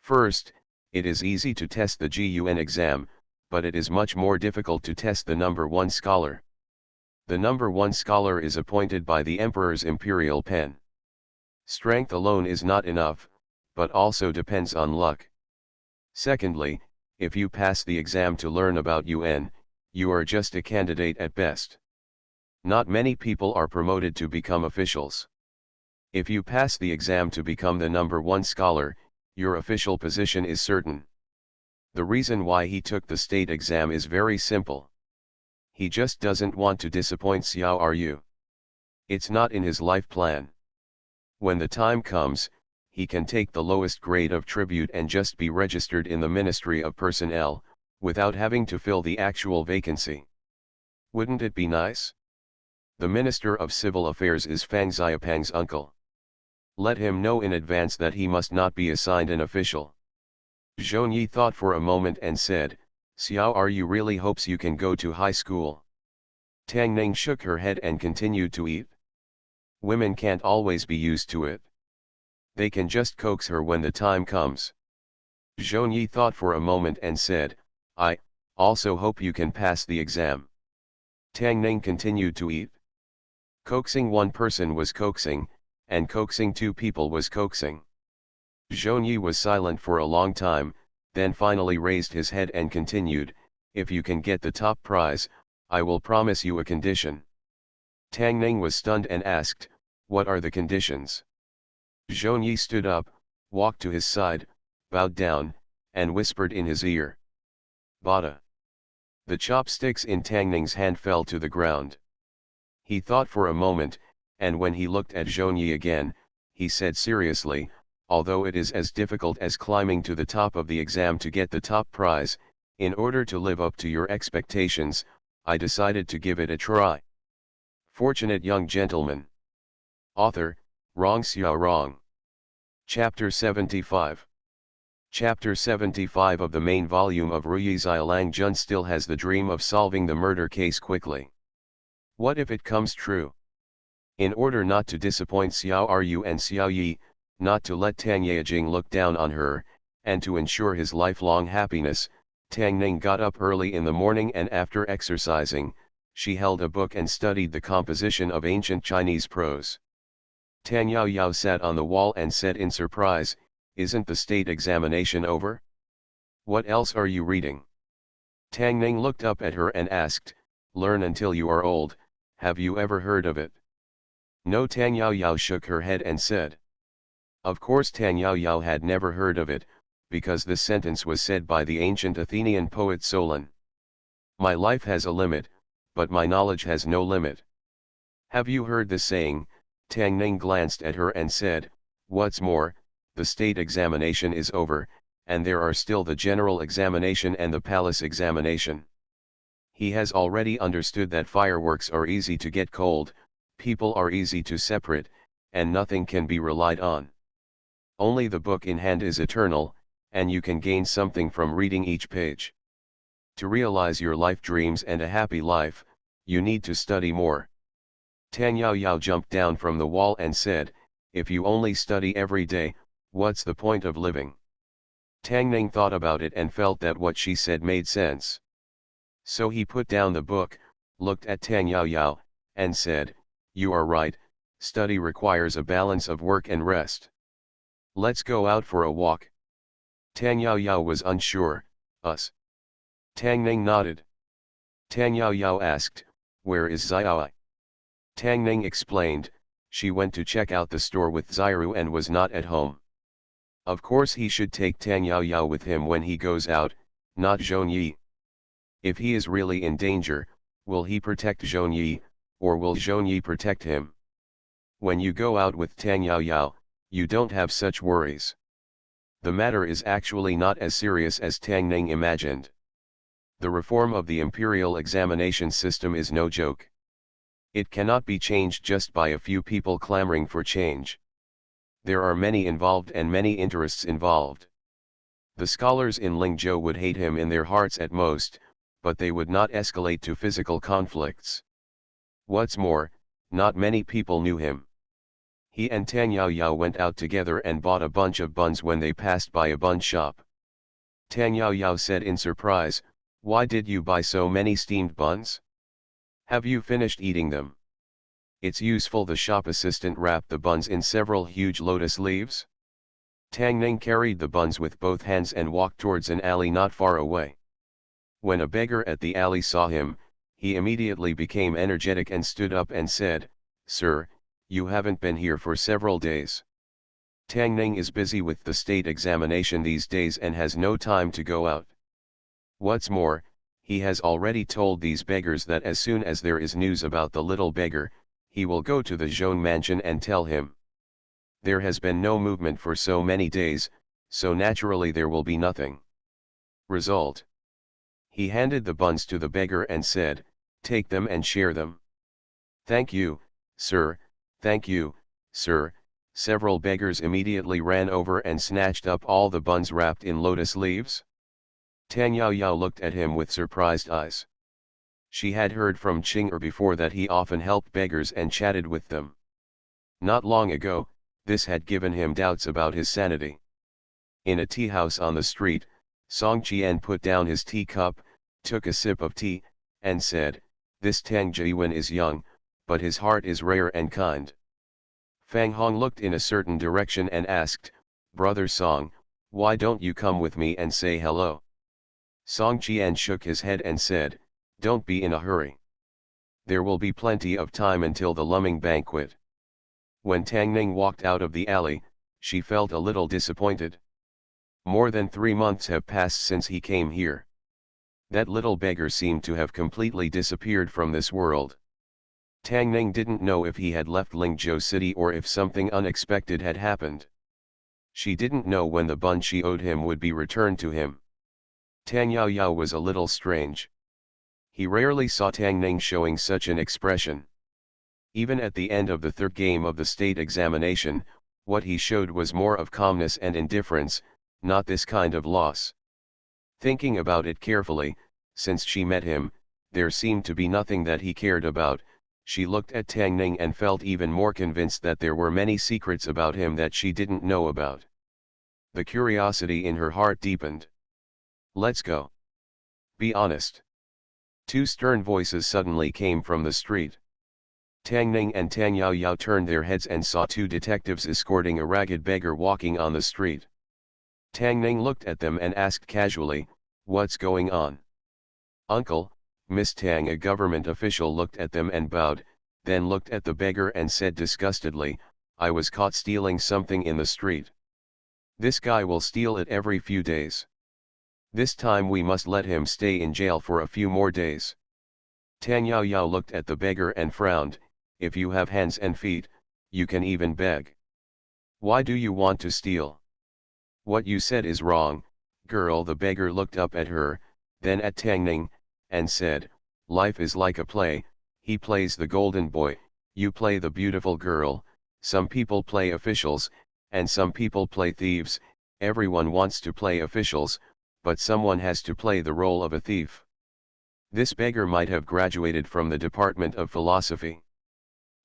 "First, it is easy to test the GUN exam, but it is much more difficult to test the number 1 scholar. The number 1 scholar is appointed by the Emperor's imperial pen. Strength alone is not enough, but also depends on luck. Secondly, if you pass the exam to learn about UN, you are just a candidate at best. Not many people are promoted to become officials. If you pass the exam to become the number 1 scholar, your official position is certain." The reason why he took the state exam is very simple. He just doesn't want to disappoint Xiao Ru. It's not in his life plan. When the time comes, he can take the lowest grade of tribute and just be registered in the Ministry of Personnel, without having to fill the actual vacancy. Wouldn't it be nice? The Minister of Civil Affairs is Fang Xiaopang's uncle. Let him know in advance that he must not be assigned an official. Zhong Yi thought for a moment and said, "Xiao Ru really hopes you can go to high school?" Tang Ning shook her head and continued to eat. Women can't always be used to it. They can just coax her when the time comes. Zhong Yi thought for a moment and said, "I also hope you can pass the exam." Tang Ning continued to eat. Coaxing one person was coaxing, and coaxing 2 people was coaxing. Zhong Yi was silent for a long time, then finally raised his head and continued, "If you can get the top prize, I will promise you a condition." Tang Ning was stunned and asked, "What are the conditions?" Zhong Yi stood up, walked to his side, bowed down, and whispered in his ear, "Bada." The chopsticks in Tang Ning's hand fell to the ground. He thought for a moment, and when he looked at Zhong Yi again, he said seriously, "Although it is as difficult as climbing to the top of the exam to get the top prize, in order to live up to your expectations, I decided to give it a try." Fortunate Young Gentleman. Author, Rong Xiao Rong. Chapter 75. Chapter 75 of the main volume of Ruyi Xiaolang Jun still has the dream of solving the murder case quickly. What if it comes true? In order not to disappoint Xiao Ru and Xiao Yi, not to let Tang Yejing look down on her, and to ensure his lifelong happiness, Tang Ning got up early in the morning and after exercising, she held a book and studied the composition of ancient Chinese prose. Tang Yao Yao sat on the wall and said in surprise, "Isn't the state examination over? What else are you reading?" Tang Ning looked up at her and asked, "Learn until you are old, have you ever heard of it?" No. Tang Yao Yao shook her head and said. Of course Tang Yao Yao had never heard of it, because this sentence was said by the ancient Athenian poet Solon. "My life has a limit, but my knowledge has no limit." Have you heard the saying? Tang Ning glanced at her and said, "What's more, the state examination is over, and there are still the general examination and the palace examination." He has already understood that fireworks are easy to get cold, people are easy to separate, and nothing can be relied on. Only the book in hand is eternal, and you can gain something from reading each page. To realize your life dreams and a happy life, you need to study more. Tang Yao Yao jumped down from the wall and said, if you only study every day, what's the point of living? Tang Ning thought about it and felt that what she said made sense. So he put down the book, looked at Tang Yao Yao, and said, you are right, study requires a balance of work and rest. Let's go out for a walk. Tang Yao Yao was unsure, us. Tang Ning nodded. Tang Yao Yao asked, where is Xiaoi? Tang Ning explained, she went to check out the store with Xiru and was not at home. Of course he should take Tang Yao Yao with him when he goes out, not Zhong Yi. If he is really in danger, will he protect Zhong Yi, or will Zhong Yi protect him? When you go out with Tang Yao Yao, you don't have such worries. The matter is actually not as serious as Tang Ning imagined. The reform of the imperial examination system is no joke. It cannot be changed just by a few people clamoring for change. There are many involved and many interests involved. The scholars in Lingzhou would hate him in their hearts at most, but they would not escalate to physical conflicts. What's more, not many people knew him. He and Tang Yao Yao went out together and bought a bunch of buns when they passed by a bun shop. Tang Yao Yao said in surprise, why did you buy so many steamed buns? Have you finished eating them? It's useful. The shop assistant wrapped the buns in several huge lotus leaves. Tang Ning carried the buns with both hands and walked towards an alley not far away. When a beggar at the alley saw him, he immediately became energetic and stood up and said, sir, you haven't been here for several days. Tang Ning is busy with the state examination these days and has no time to go out. What's more, he has already told these beggars that as soon as there is news about the little beggar, he will go to the Zhong mansion and tell him. There has been no movement for so many days, so naturally there will be nothing. Result. He handed the buns to the beggar and said, take them and share them. Thank you, sir, thank you, sir. Several beggars immediately ran over and snatched up all the buns wrapped in lotus leaves. Tang Yao Yao looked at him with surprised eyes. She had heard from Qing'er before that he often helped beggars and chatted with them. Not long ago, this had given him doubts about his sanity. In a tea house on the street, Song Qian put down his teacup, took a sip of tea, and said, this Tang Jiwen is young, but his heart is rare and kind. Fang Hong looked in a certain direction and asked, Brother Song, why don't you come with me and say hello? Song Qian shook his head and said, don't be in a hurry. There will be plenty of time until the Lumming banquet. When Tang Ning walked out of the alley, she felt a little disappointed. More than 3 months have passed since he came here. That little beggar seemed to have completely disappeared from this world. Tang Ning didn't know if he had left Lingzhou City or if something unexpected had happened. She didn't know when the bun she owed him would be returned to him. Tang Yao Yao was a little strange. He rarely saw Tang Ning showing such an expression. Even at the end of the third game of the state examination, what he showed was more of calmness and indifference, not this kind of loss. Thinking about it carefully, since she met him, there seemed to be nothing that he cared about. She looked at Tang Ning and felt even more convinced that there were many secrets about him that she didn't know about. The curiosity in her heart deepened. Let's go. Be honest. 2 stern voices suddenly came from the street. Tang Ning and Tang Yao Yao turned their heads and saw 2 detectives escorting a ragged beggar walking on the street. Tang Ning looked at them and asked casually, what's going on? Uncle, Miss Tang. A government official looked at them and bowed, then looked at the beggar and said disgustedly, I was caught stealing something in the street. This guy will steal it every few days. This time we must let him stay in jail for a few more days. Tang Yao Yao looked at the beggar and frowned, if you have hands and feet, you can even beg. Why do you want to steal? What you said is wrong, girl. The beggar looked up at her, then at Tang Ning, and said, life is like a play, he plays the golden boy, you play the beautiful girl, some people play officials, and some people play thieves, everyone wants to play officials, but someone has to play the role of a thief. This beggar might have graduated from the Department of Philosophy.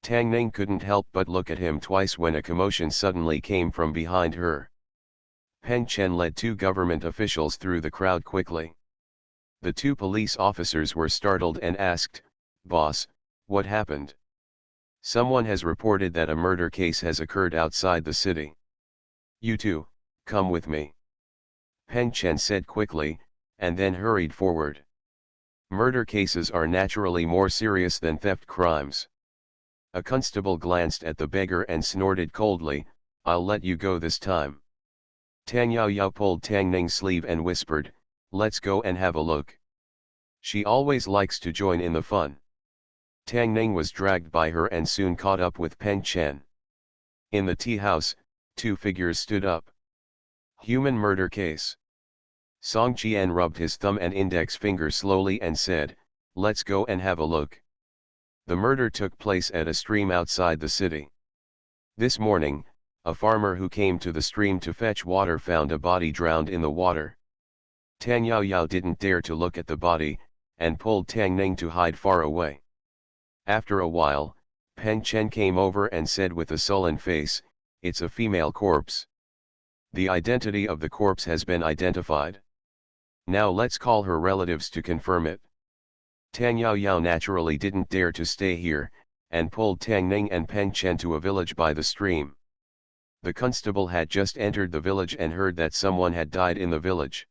Tang Ning couldn't help but look at him twice when a commotion suddenly came from behind her. Peng Chen led two government officials through the crowd quickly. The two police officers were startled and asked, "Boss, what happened?" "Someone has reported that a murder case has occurred outside the city." "You two, come with me," Peng Chen said quickly, and then hurried forward. Murder cases are naturally more serious than theft crimes. A constable glanced at the beggar and snorted coldly, "I'll let you go this time." Tang Yao Yao pulled Tang Ning's sleeve and whispered, "Let's go and have a look." She always likes to join in the fun. Tang Ning was dragged by her and soon caught up with Peng Chen. In the tea house, two figures stood up. Human murder case. Song Qian rubbed his thumb and index finger slowly and said, "Let's go and have a look." The murder took place at a stream outside the city. This morning, a farmer who came to the stream to fetch water found a body drowned in the water. Tang Yao Yao didn't dare to look at the body, and pulled Tang Ning to hide far away. After a while, Peng Chen came over and said with a sullen face, "It's a female corpse. The identity of the corpse has been identified. Now let's call her relatives to confirm it." Tang Yao Yao naturally didn't dare to stay here, and pulled Tang Ning and Peng Chen to a village by the stream. The constable had just entered the village and heard that someone had died in the village.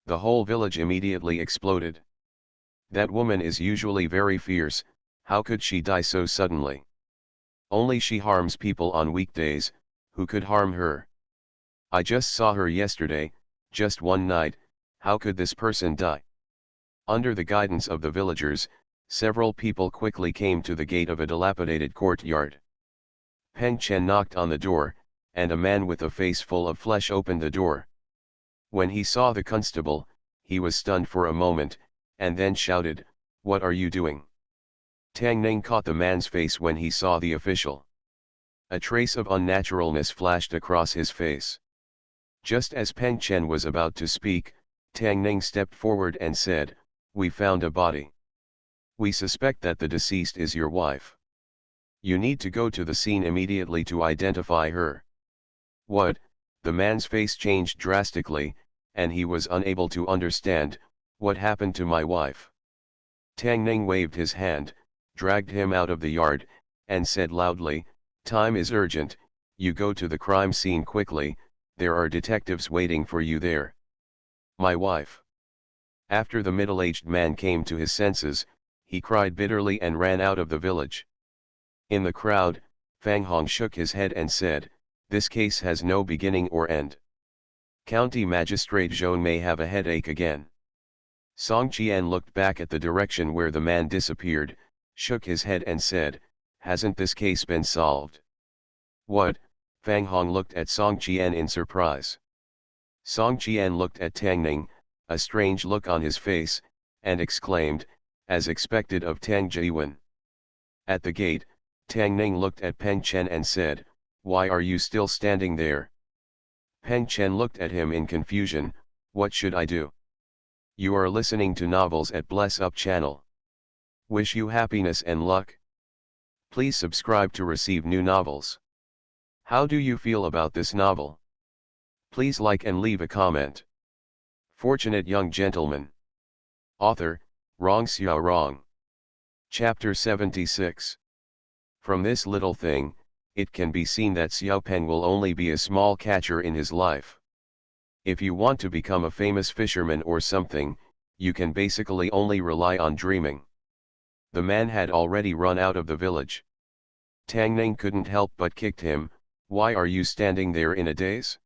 The whole village immediately exploded. That woman is usually very fierce, how could she die so suddenly? Only she harms people on weekdays, who could harm her? I just saw her yesterday, just one night, how could this person die? Under the guidance of the villagers, several people quickly came to the gate of a dilapidated courtyard. Peng Chen knocked on the door, and a man with a face full of flesh opened the door. When he saw the constable, he was stunned for a moment, and then shouted, "What are you doing?" Tang Ning caught the man's face when he saw the official. A trace of unnaturalness flashed across his face. Just as Peng Chen was about to speak, Tang Ning stepped forward and said, "We found a body. We suspect that the deceased is your wife. You need to go to the scene immediately to identify her." "What?" The man's face changed drastically, and he was unable to understand, "What happened to my wife?" Tang Ning waved his hand, dragged him out of the yard, and said loudly, "Time is urgent, you go to the crime scene quickly, there are detectives waiting for you there." "My wife." After the middle-aged man came to his senses, he cried bitterly and ran out of the village. In the crowd, Fang Hong shook his head and said, "This case has no beginning or end. County Magistrate Zhou may have a headache again." Song Qian looked back at the direction where the man disappeared, shook his head and said, "Hasn't this case been solved?" "What?" Fang Hong looked at Song Qian in surprise. Song Qian looked at Tang Ning, a strange look on his face, and exclaimed, as expected of Tang Jiwen. At the gate, Tang Ning looked at Peng Chen and said, "Why are you still standing there?" Peng Chen looked at him in confusion, "What should I do?" "You are listening to novels at Bless Up channel. Wish you happiness and luck. Please subscribe to receive new novels. How do you feel about this novel? Please like and leave a comment. Fortunate Young Gentleman. Author, Rong Xiao Rong. Chapter 76. From this little thing, it can be seen that Xiao Peng will only be a small catcher in his life. If you want to become a famous fisherman or something, you can basically only rely on dreaming. The man had already run out of the village. Tang Ning couldn't help but kicked him. "Why are you standing there in a daze?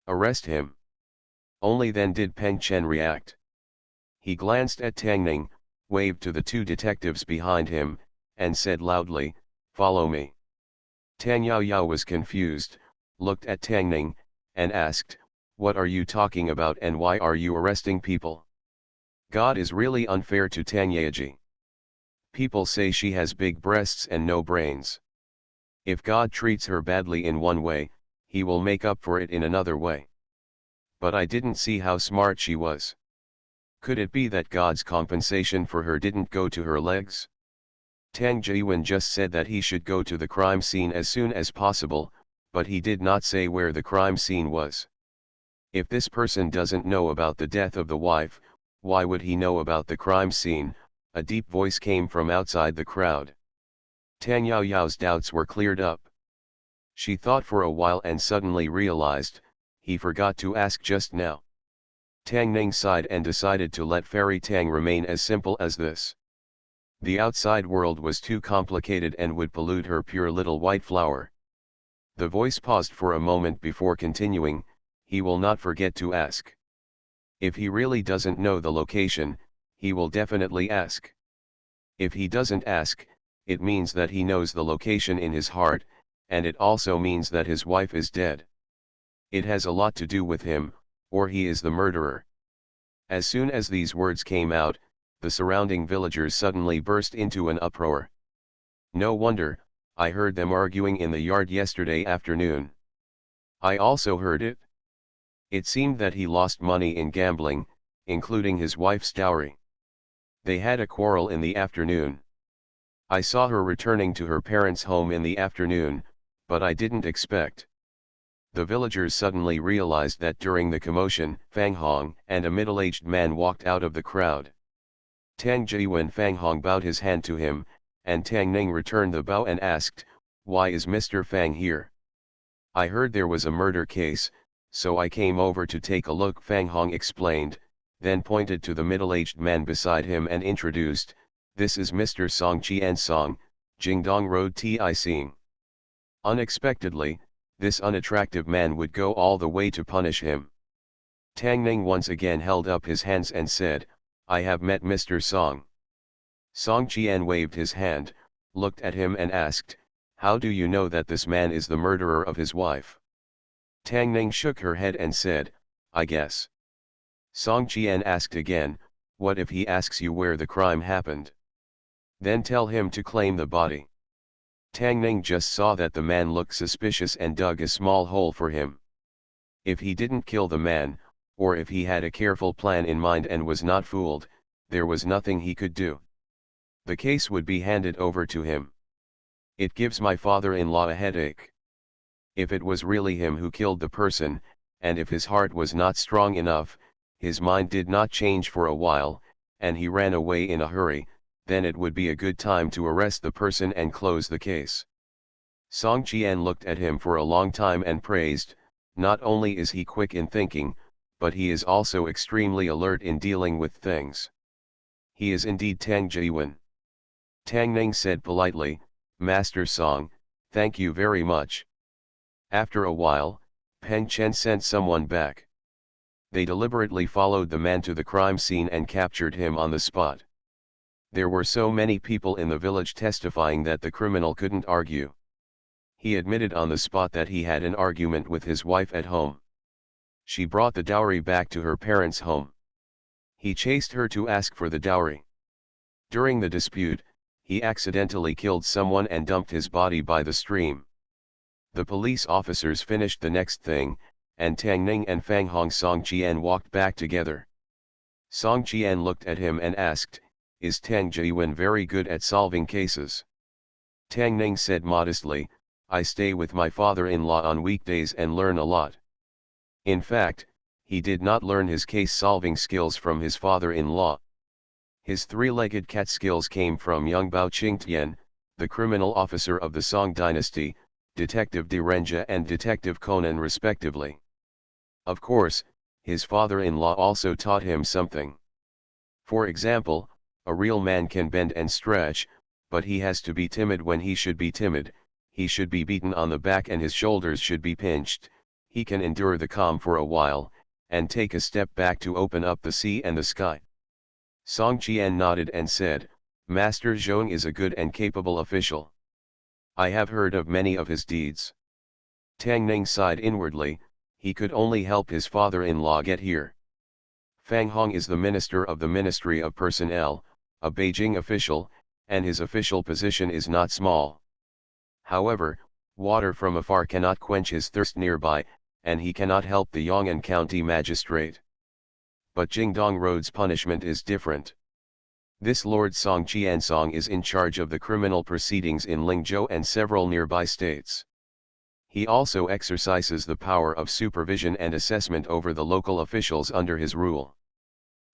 Arrest him." Only then did Peng Chen react. He glanced at Tang Ning, waved to the two detectives behind him, and said loudly, "Follow me." Tang Yao Yao was confused, looked at Tang Ning, and asked, "What are you talking about and why are you arresting people?" God is really unfair to Tang Yaji. People say she has big breasts and no brains. If God treats her badly in one way, he will make up for it in another way. But I didn't see how smart she was. Could it be that God's compensation for her didn't go to her legs? Tang Jiwen just said that he should go to the crime scene as soon as possible, but he did not say where the crime scene was. If this person doesn't know about the death of the wife, why would he know about the crime scene? A deep voice came from outside the crowd. Tang Yaoyao's doubts were cleared up. She thought for a while and suddenly realized, he forgot to ask just now. Tang Ning sighed and decided to let Fairy Tang remain as simple as this. The outside world was too complicated and would pollute her pure little white flower. The voice paused for a moment before continuing, he will not forget to ask. If he really doesn't know the location, he will definitely ask. If he doesn't ask, it means that he knows the location in his heart, and it also means that his wife is dead. It has a lot to do with him, or he is the murderer. As soon as these words came out, the surrounding villagers suddenly burst into an uproar. No wonder, I heard them arguing in the yard yesterday afternoon. I also heard it. It seemed that he lost money in gambling, including his wife's dowry. They had a quarrel in the afternoon. I saw her returning to her parents' home in the afternoon, but I didn't expect. The villagers suddenly realized that during the commotion, Fang Hong and a middle-aged man walked out of the crowd. Tang Jiwen Fang Hong bowed his hand to him, and Tang Ning returned the bow and asked, "Why is Mr. Fang here?" "I heard there was a murder case, so I came over to take a look," Fang Hong explained, then pointed to the middle-aged man beside him and introduced, "This is Mr. Song Qian Song, Jingdong Road Ti Sing." Unexpectedly, this unattractive man would go all the way to punish him. Tang Ning once again held up his hands and said, "I have met Mr. Song." Song Qian waved his hand, looked at him and asked, "How do you know that this man is the murderer of his wife?" Tang Ning shook her head and said, "I guess." Song Qian asked again, "What if he asks you where the crime happened? Then tell him to claim the body." Tang Ning just saw that the man looked suspicious and dug a small hole for him. If he didn't kill the man, or if he had a careful plan in mind and was not fooled, there was nothing he could do. The case would be handed over to him. It gives my father-in-law a headache. If it was really him who killed the person, and if his heart was not strong enough, his mind did not change for a while, and he ran away in a hurry, then it would be a good time to arrest the person and close the case. Song Qian looked at him for a long time and praised, "Not only is he quick in thinking, but he is also extremely alert in dealing with things. He is indeed Tang Jiwen." Tang Ning said politely, "Master Song, thank you very much." After a while, Peng Chen sent someone back. They deliberately followed the man to the crime scene and captured him on the spot. There were so many people in the village testifying that the criminal couldn't argue. He admitted on the spot that he had an argument with his wife at home. She brought the dowry back to her parents' home. He chased her to ask for the dowry. During the dispute, he accidentally killed someone and dumped his body by the stream. The police officers finished the next thing, and Tang Ning and Fang Hong Song Qian walked back together. Song Qian looked at him and asked, "Is Tang Jiwen very good at solving cases?" Tang Ning said modestly, "I stay with my father-in-law on weekdays and learn a lot." In fact, he did not learn his case-solving skills from his father-in-law. His three-legged cat skills came from young Bao Qingtian, the criminal officer of the Song dynasty, Detective Direnja and Detective Conan respectively. Of course, his father-in-law also taught him something. For example, a real man can bend and stretch, but he has to be timid when he should be timid, he should be beaten on the back and his shoulders should be pinched, he can endure the calm for a while, and take a step back to open up the sea and the sky. Song Qian nodded and said, "Master Zhong is a good and capable official. I have heard of many of his deeds." Tang Ning sighed inwardly, he could only help his father-in-law get here. Fang Hong is the minister of the Ministry of Personnel, a Beijing official, and his official position is not small. However, water from afar cannot quench his thirst nearby, and he cannot help the Yong'an County magistrate. But Jingdong Road's punishment is different. This Lord Song Qiansong is in charge of the criminal proceedings in Lingzhou and several nearby states. He also exercises the power of supervision and assessment over the local officials under his rule.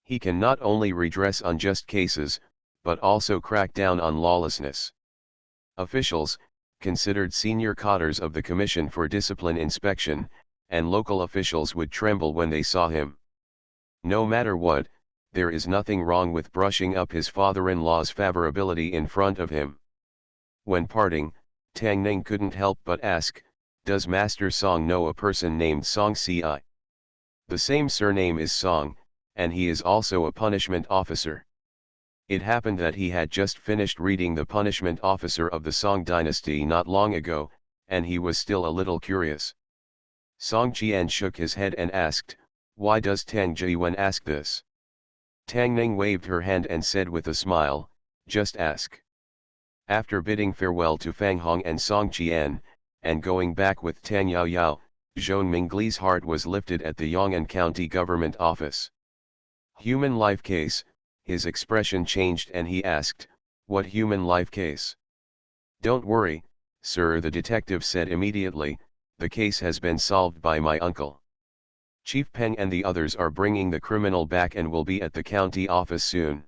He can not only redress unjust cases, but also crack down on lawlessness. Officials, considered senior cadres of the Commission for Discipline Inspection, and local officials would tremble when they saw him. No matter what, there is nothing wrong with brushing up his father-in-law's favorability in front of him. When parting, Tang Ning couldn't help but ask, "Does Master Song know a person named Song Ci?" The same surname is Song, and he is also a punishment officer. It happened that he had just finished reading The Punishment Officer of the Song Dynasty not long ago, and he was still a little curious. Song Qian shook his head and asked, "Why does Tang Jiwen ask this?" Tang Ning waved her hand and said with a smile, "Just ask." After bidding farewell to Fang Hong and Song Qian, and going back with Tang Yao Yao, Zhou Mingli's heart was lifted at the Yong'an County Government Office. Human life case, his expression changed and he asked, "What human life case?" "Don't worry, sir," the detective said immediately, "the case has been solved by my uncle. Chief Peng and the others are bringing the criminal back and will be at the county office soon."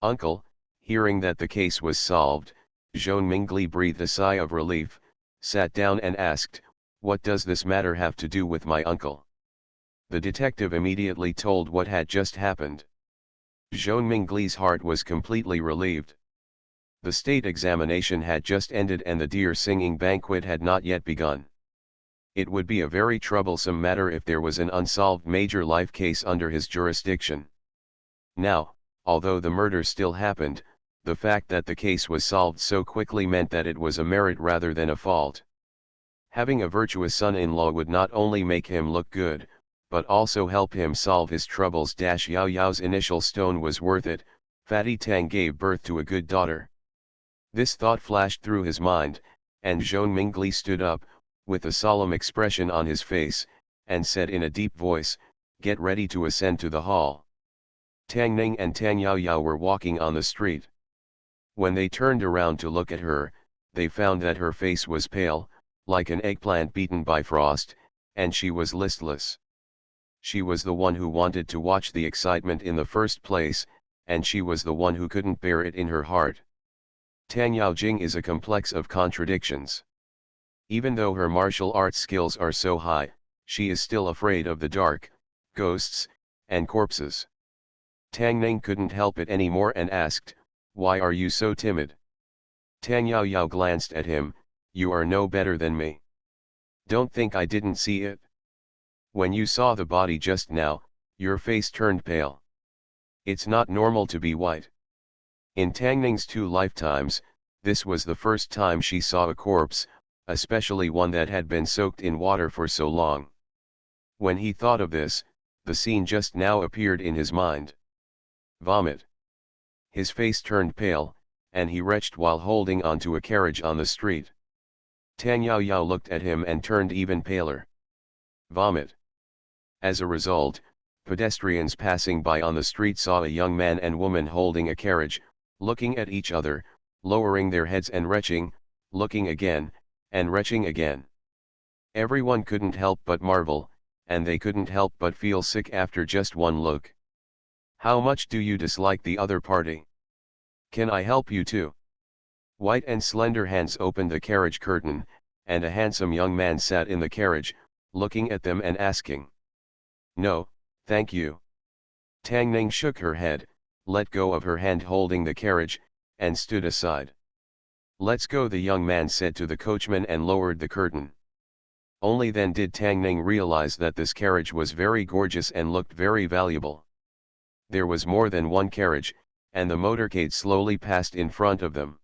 Uncle, hearing that the case was solved, Zhou Mingli breathed a sigh of relief, sat down and asked, "What does this matter have to do with my uncle?" The detective immediately told what had just happened. Zhou Mingli's heart was completely relieved. The state examination had just ended and the deer singing banquet had not yet begun. It would be a very troublesome matter if there was an unsolved major life case under his jurisdiction. Now, although the murder still happened, the fact that the case was solved so quickly meant that it was a merit rather than a fault. Having a virtuous son-in-law would not only make him look good, but also help him solve his troubles. Yao Yao's initial stone was worth it. Fatty Tang gave birth to a good daughter. This thought flashed through his mind, and Zhou Mingli stood up, with a solemn expression on his face, and said in a deep voice, "Get ready to ascend to the hall." Tang Ning and Tang Yao Yao were walking on the street. When they turned around to look at her, they found that her face was pale, like an eggplant beaten by frost, and she was listless. She was the one who wanted to watch the excitement in the first place, and she was the one who couldn't bear it in her heart. Tang Yaojing is a complex of contradictions. Even though her martial arts skills are so high, she is still afraid of the dark, ghosts, and corpses. Tang Ning couldn't help it anymore and asked, "Why are you so timid?" Tang Yao Yao glanced at him, "You are no better than me. Don't think I didn't see it. When you saw the body just now, your face turned pale. It's not normal to be white." In Tang Ning's 2 lifetimes, this was the first time she saw a corpse, especially one that had been soaked in water for so long. When he thought of this, the scene just now appeared in his mind. Vomit. His face turned pale, and he retched while holding onto a carriage on the street. Tang Yao Yao looked at him and turned even paler. Vomit. As a result, pedestrians passing by on the street saw a young man and woman holding a carriage, looking at each other, lowering their heads and retching, looking again, and retching again. Everyone couldn't help but marvel, and they couldn't help but feel sick after just one look. "How much do you dislike the other party? Can I help you too?" White and slender hands opened the carriage curtain, and a handsome young man sat in the carriage, looking at them and asking. "No, thank you." Tang Ning shook her head, let go of her hand holding the carriage, and stood aside. "Let's go," the young man said to the coachman and lowered the curtain. Only then did Tang Ning realize that this carriage was very gorgeous and looked very valuable. There was more than one carriage, and the motorcade slowly passed in front of them.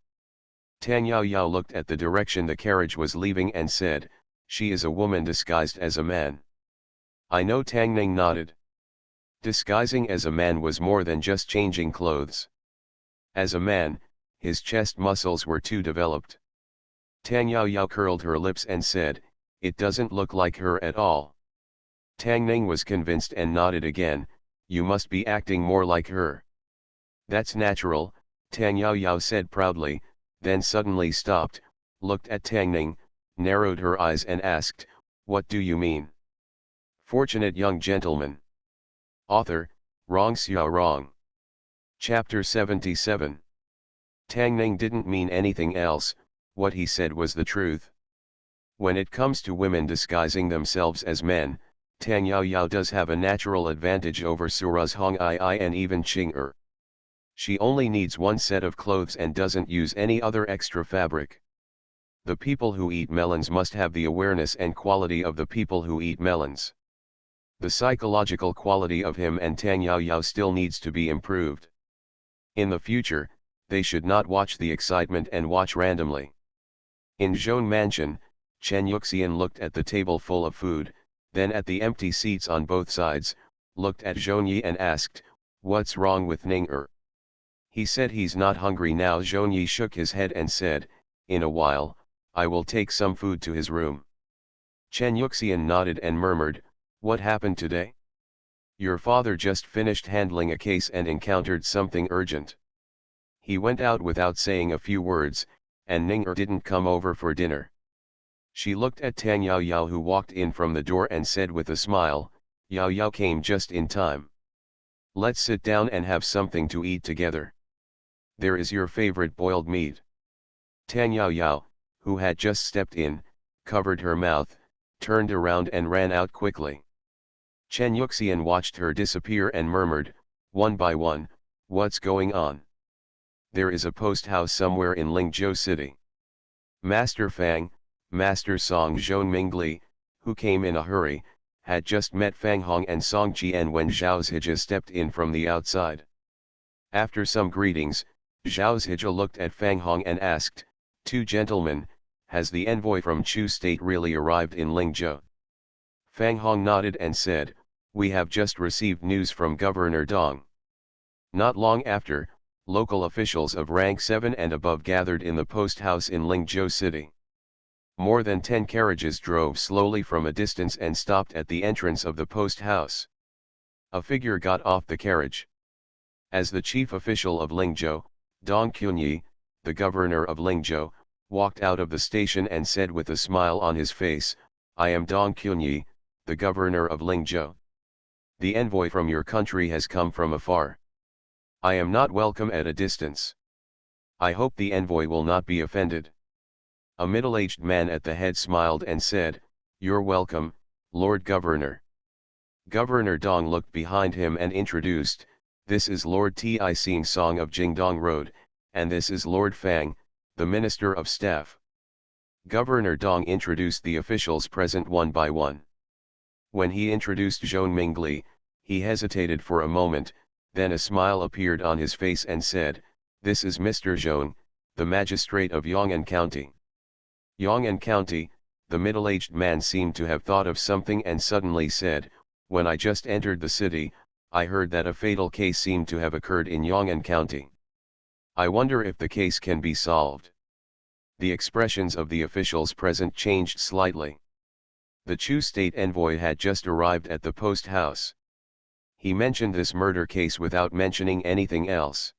Tang Yao Yao looked at the direction the carriage was leaving and said, "She is a woman disguised as a man." "I know." Tang Ning nodded. Disguising as a man was more than just changing clothes. As a man, his chest muscles were too developed. Tang Yaoyao curled her lips and said, "It doesn't look like her at all." Tang Ning was convinced and nodded again, "You must be acting more like her." "That's natural," Tang Yaoyao said proudly, then suddenly stopped, looked at Tang Ning, narrowed her eyes and asked, "What do you mean?" Fortunate young gentleman. Author, Rong Xiao Rong. Chapter 77. Tang Ning didn't mean anything else, what he said was the truth. When it comes to women disguising themselves as men, Tang Yaoyao does have a natural advantage over Suraz Hong Ai and even Ching Er. She only needs one set of clothes and doesn't use any other extra fabric. The people who eat melons must have the awareness and quality of the people who eat melons. The psychological quality of him and Tang Yaoyao still needs to be improved. In the future, they should not watch the excitement and watch randomly. In Zhone Mansion, Chen Yuxian looked at the table full of food, then at the empty seats on both sides, looked at Zhone Yi and asked, "What's wrong with Ning Er?" He said he's not hungry now. Zhone Yi shook his head and said, "In a while, I will take some food to his room." Chen Yuxian nodded and murmured, "What happened today?" "Your father just finished handling a case and encountered something urgent. He went out without saying a few words, and Ning Er didn't come over for dinner." She looked at Tang Yaoyao who walked in from the door and said with a smile, "Yaoyao came just in time. Let's sit down and have something to eat together. There is your favorite boiled meat." Tang Yaoyao, who had just stepped in, covered her mouth, turned around and ran out quickly. Chen Yuxian watched her disappear and murmured, one by one, "What's going on?" "There is a post house somewhere in Lingzhou City. Master Fang, Master Song Zhone Mingli, who came in a hurry, had just met Fang Hong and Song Jian when Zhao Zhija stepped in from the outside. After some greetings, Zhao Zhija looked at Fang Hong and asked, "Two gentlemen, has the envoy from Chu State really arrived in Lingzhou?" Fang Hong nodded and said, "We have just received news from Governor Dong." Not long after, local officials of rank 7 and above gathered in the post house in Lingzhou City. More than 10 carriages drove slowly from a distance and stopped at the entrance of the post house. A figure got off the carriage. As the chief official of Lingzhou, Dong Qunyi, the governor of Lingzhou, walked out of the station and said with a smile on his face, "I am Dong Qunyi, the governor of Lingzhou. The envoy from your country has come from afar. I am not welcome at a distance. I hope the envoy will not be offended." A middle-aged man at the head smiled and said, "You're welcome, Lord Governor." Governor Dong looked behind him and introduced, "This is Lord Ti Sing Song of Jingdong Road, and this is Lord Fang, the Minister of Staff." Governor Dong introduced the officials present one by one. When he introduced Zhone Mingli, he hesitated for a moment, then a smile appeared on his face and said, "This is Mr. Zhone, the magistrate of Yong'an County." Yong'an County, the middle-aged man seemed to have thought of something and suddenly said, "When I just entered the city, I heard that a fatal case seemed to have occurred in Yong'an County. I wonder if the case can be solved." The expressions of the officials present changed slightly. The Chu state envoy had just arrived at the post house. He mentioned this murder case without mentioning anything else.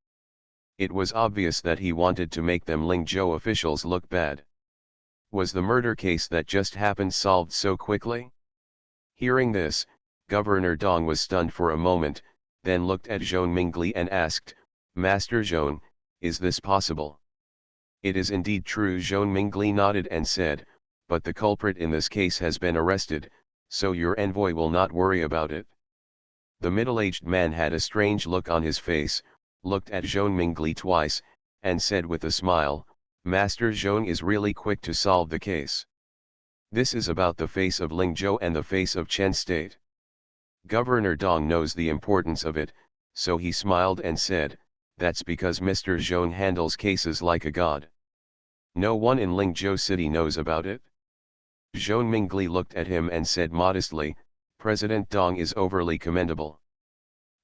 It was obvious that he wanted to make them Lingzhou officials look bad. Was the murder case that just happened solved so quickly? Hearing this, Governor Dong was stunned for a moment, then looked at Zhone Mingli and asked, "Master Zhone, is this possible?" "It is indeed true." Zhone Mingli nodded and said, "But the culprit in this case has been arrested, so your envoy will not worry about it." The middle-aged man had a strange look on his face, looked at Zhone Mingli twice, and said with a smile, "Master Zhone is really quick to solve the case. This is about the face of Lingzhou and the face of Chen State. Governor Dong knows the importance of it, so he smiled and said, that's because Mr. Zhone handles cases like a god. No one in Lingzhou City knows about it." Zhone Mingli looked at him and said modestly, "President Dong is overly commendable.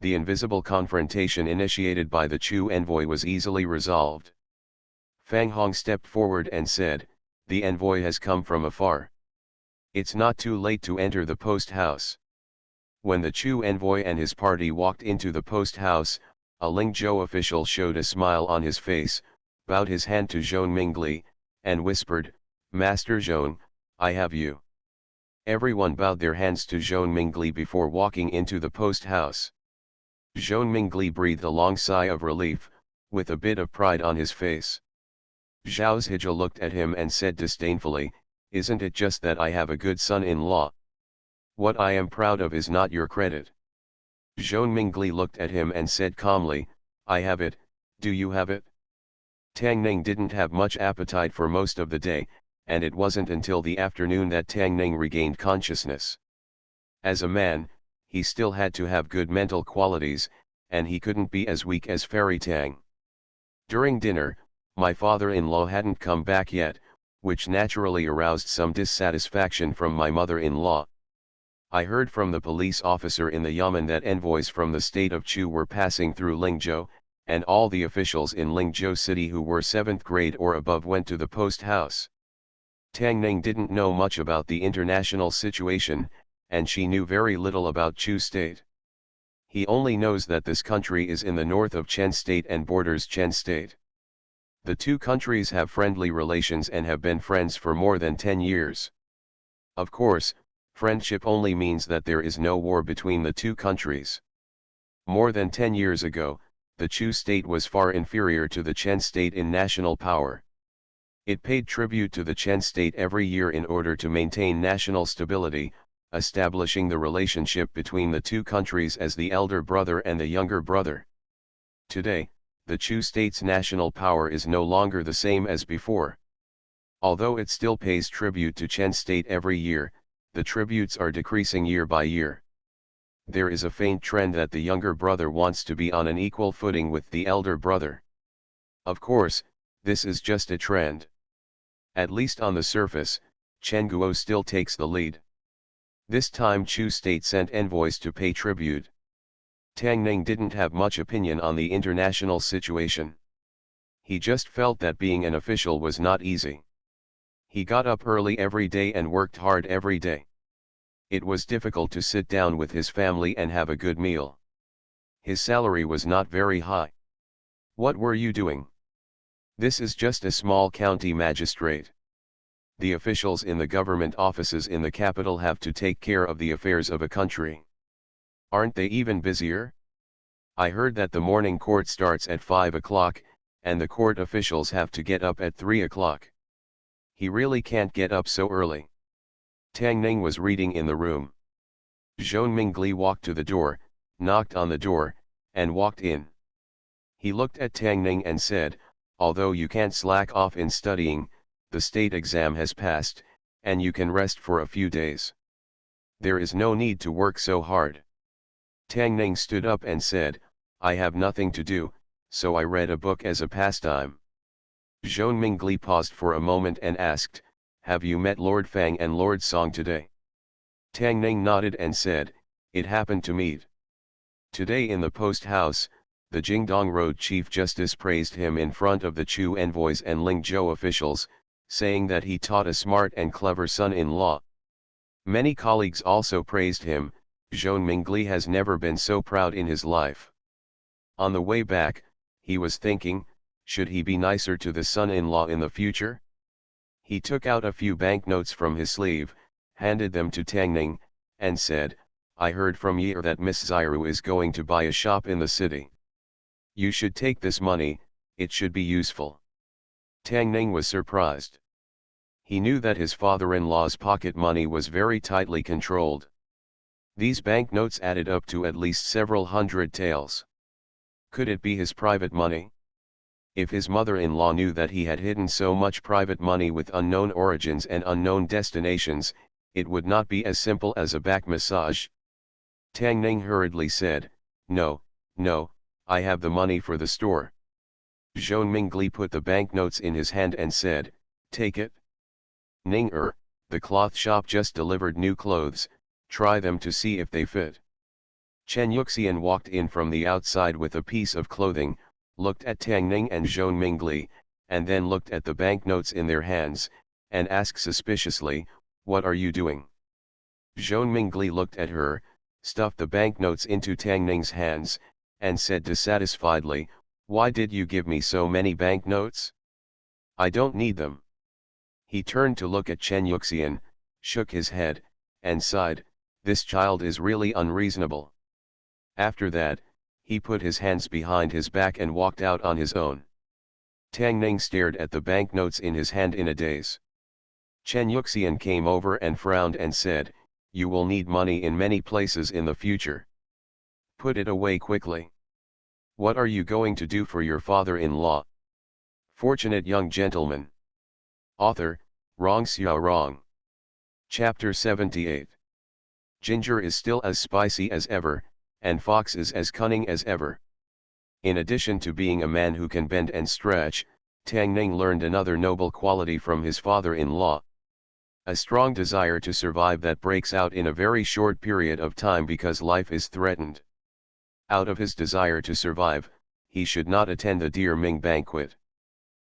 the invisible confrontation initiated by the Chu envoy was easily resolved. Fang Hong stepped forward and said, "The envoy has come from afar. It's not too late to enter the post house." When the Chu envoy and his party walked into the post house, a Lingzhou official showed a smile on his face, bowed his hand to Zhou Mingli, and whispered, "Master Zhou, I have you." Everyone bowed their hands to Zhou Mingli before walking into the post house. Zhou Mingli breathed a long sigh of relief, with a bit of pride on his face. Zhao Zhija looked at him and said disdainfully, "Isn't it just that I have a good son-in-law? What I am proud of is not your credit." Zhou Mingli looked at him and said calmly, "I have it, do you have it?" Tang Ning didn't have much appetite for most of the day, and it wasn't until the afternoon that Tang Ning regained consciousness. As a man, he still had to have good mental qualities, and he couldn't be as weak as Fairy Tang. During dinner, my father-in-law hadn't come back yet, which naturally aroused some dissatisfaction from my mother-in-law. I heard from the police officer in the Yamen that envoys from the state of Chu were passing through Lingzhou, and all the officials in Lingzhou city who were 7th grade or above went to the post house. Tang Ning didn't know much about the international situation, and she knew very little about Chu state. He only knows that this country is in the north of Chen state and borders Chen state. The two countries have friendly relations and have been friends for more than 10 years. Of course, friendship only means that there is no war between the two countries. More than 10 years ago, the Chu state was far inferior to the Chen state in national power. It paid tribute to the Chen state every year in order to maintain national stability, establishing the relationship between the two countries as the elder brother and the younger brother. Today, the Chu state's national power is no longer the same as before. Although it still pays tribute to Chen state every year, the tributes are decreasing year by year. There is a faint trend that the younger brother wants to be on an equal footing with the elder brother. Of course, this is just a trend. At least on the surface, Chen Guo still takes the lead. This time Chu state sent envoys to pay tribute. Tang Ning didn't have much opinion on the international situation. He just felt that being an official was not easy. He got up early every day and worked hard every day. It was difficult to sit down with his family and have a good meal. His salary was not very high. "What were you doing?" "This is just a small county magistrate. The officials in the government offices in the capital have to take care of the affairs of a country. Aren't they even busier? I heard that the morning court starts at 5 o'clock, and the court officials have to get up at 3 o'clock. He really can't get up so early." Tang Ning was reading in the room. Zhou Mingli walked to the door, knocked on the door, and walked in. He looked at Tang Ning and said, "Although you can't slack off in studying, the state exam has passed, and you can rest for a few days. There is no need to work so hard." Tang Ning stood up and said, "I have nothing to do, so I read a book as a pastime." Zhou Mingli paused for a moment and asked, "Have you met Lord Fang and Lord Song today?" Tang Ning nodded and said, "It happened to meet." Today in the post house, the Jingdong Road Chief Justice praised him in front of the Chu envoys and Lingzhou officials, saying that he taught a smart and clever son-in-law. Many colleagues also praised him. Zhou Mingli has never been so proud in his life. On the way back, he was thinking, should he be nicer to the son-in-law in the future? He took out a few banknotes from his sleeve, handed them to Tang Ning, and said, "I heard from Yi that Miss Xiru is going to buy a shop in the city. You should take this money, it should be useful." Tang Ning was surprised. He knew that his father-in-law's pocket money was very tightly controlled. These banknotes added up to at least several hundred taels. Could it be his private money? If his mother-in-law knew that he had hidden so much private money with unknown origins and unknown destinations, it would not be as simple as a back massage. Tang Ning hurriedly said, "No, no, I have the money for the store." Zhou Mingli put the banknotes in his hand and said, "Take it." "Ning the cloth shop just delivered new clothes, try them to see if they fit." Chen Yuxian walked in from the outside with a piece of clothing, looked at Tang Ning and Zhou Mingli, and then looked at the banknotes in their hands, and asked suspiciously, "What are you doing?" Zhou Mingli looked at her, stuffed the banknotes into Tang Ning's hands, and said dissatisfiedly, "Why did you give me so many banknotes? I don't need them." He turned to look at Chen Yuxian, shook his head, and sighed, "This child is really unreasonable." After that, he put his hands behind his back and walked out on his own. Tang Ning stared at the banknotes in his hand in a daze. Chen Yuxian came over and frowned and said, "You will need money in many places in the future. Put it away quickly. What are you going to do for your father-in-law?" Fortunate Young Gentleman. Author, Rong Xiao Rong. Chapter 78. Ginger is still as spicy as ever, and Fox is as cunning as ever. In addition to being a man who can bend and stretch, Tang Ning learned another noble quality from his father-in-law. A strong desire to survive that breaks out in a very short period of time because life is threatened. Out of his desire to survive, he should not attend the Dear Ming banquet.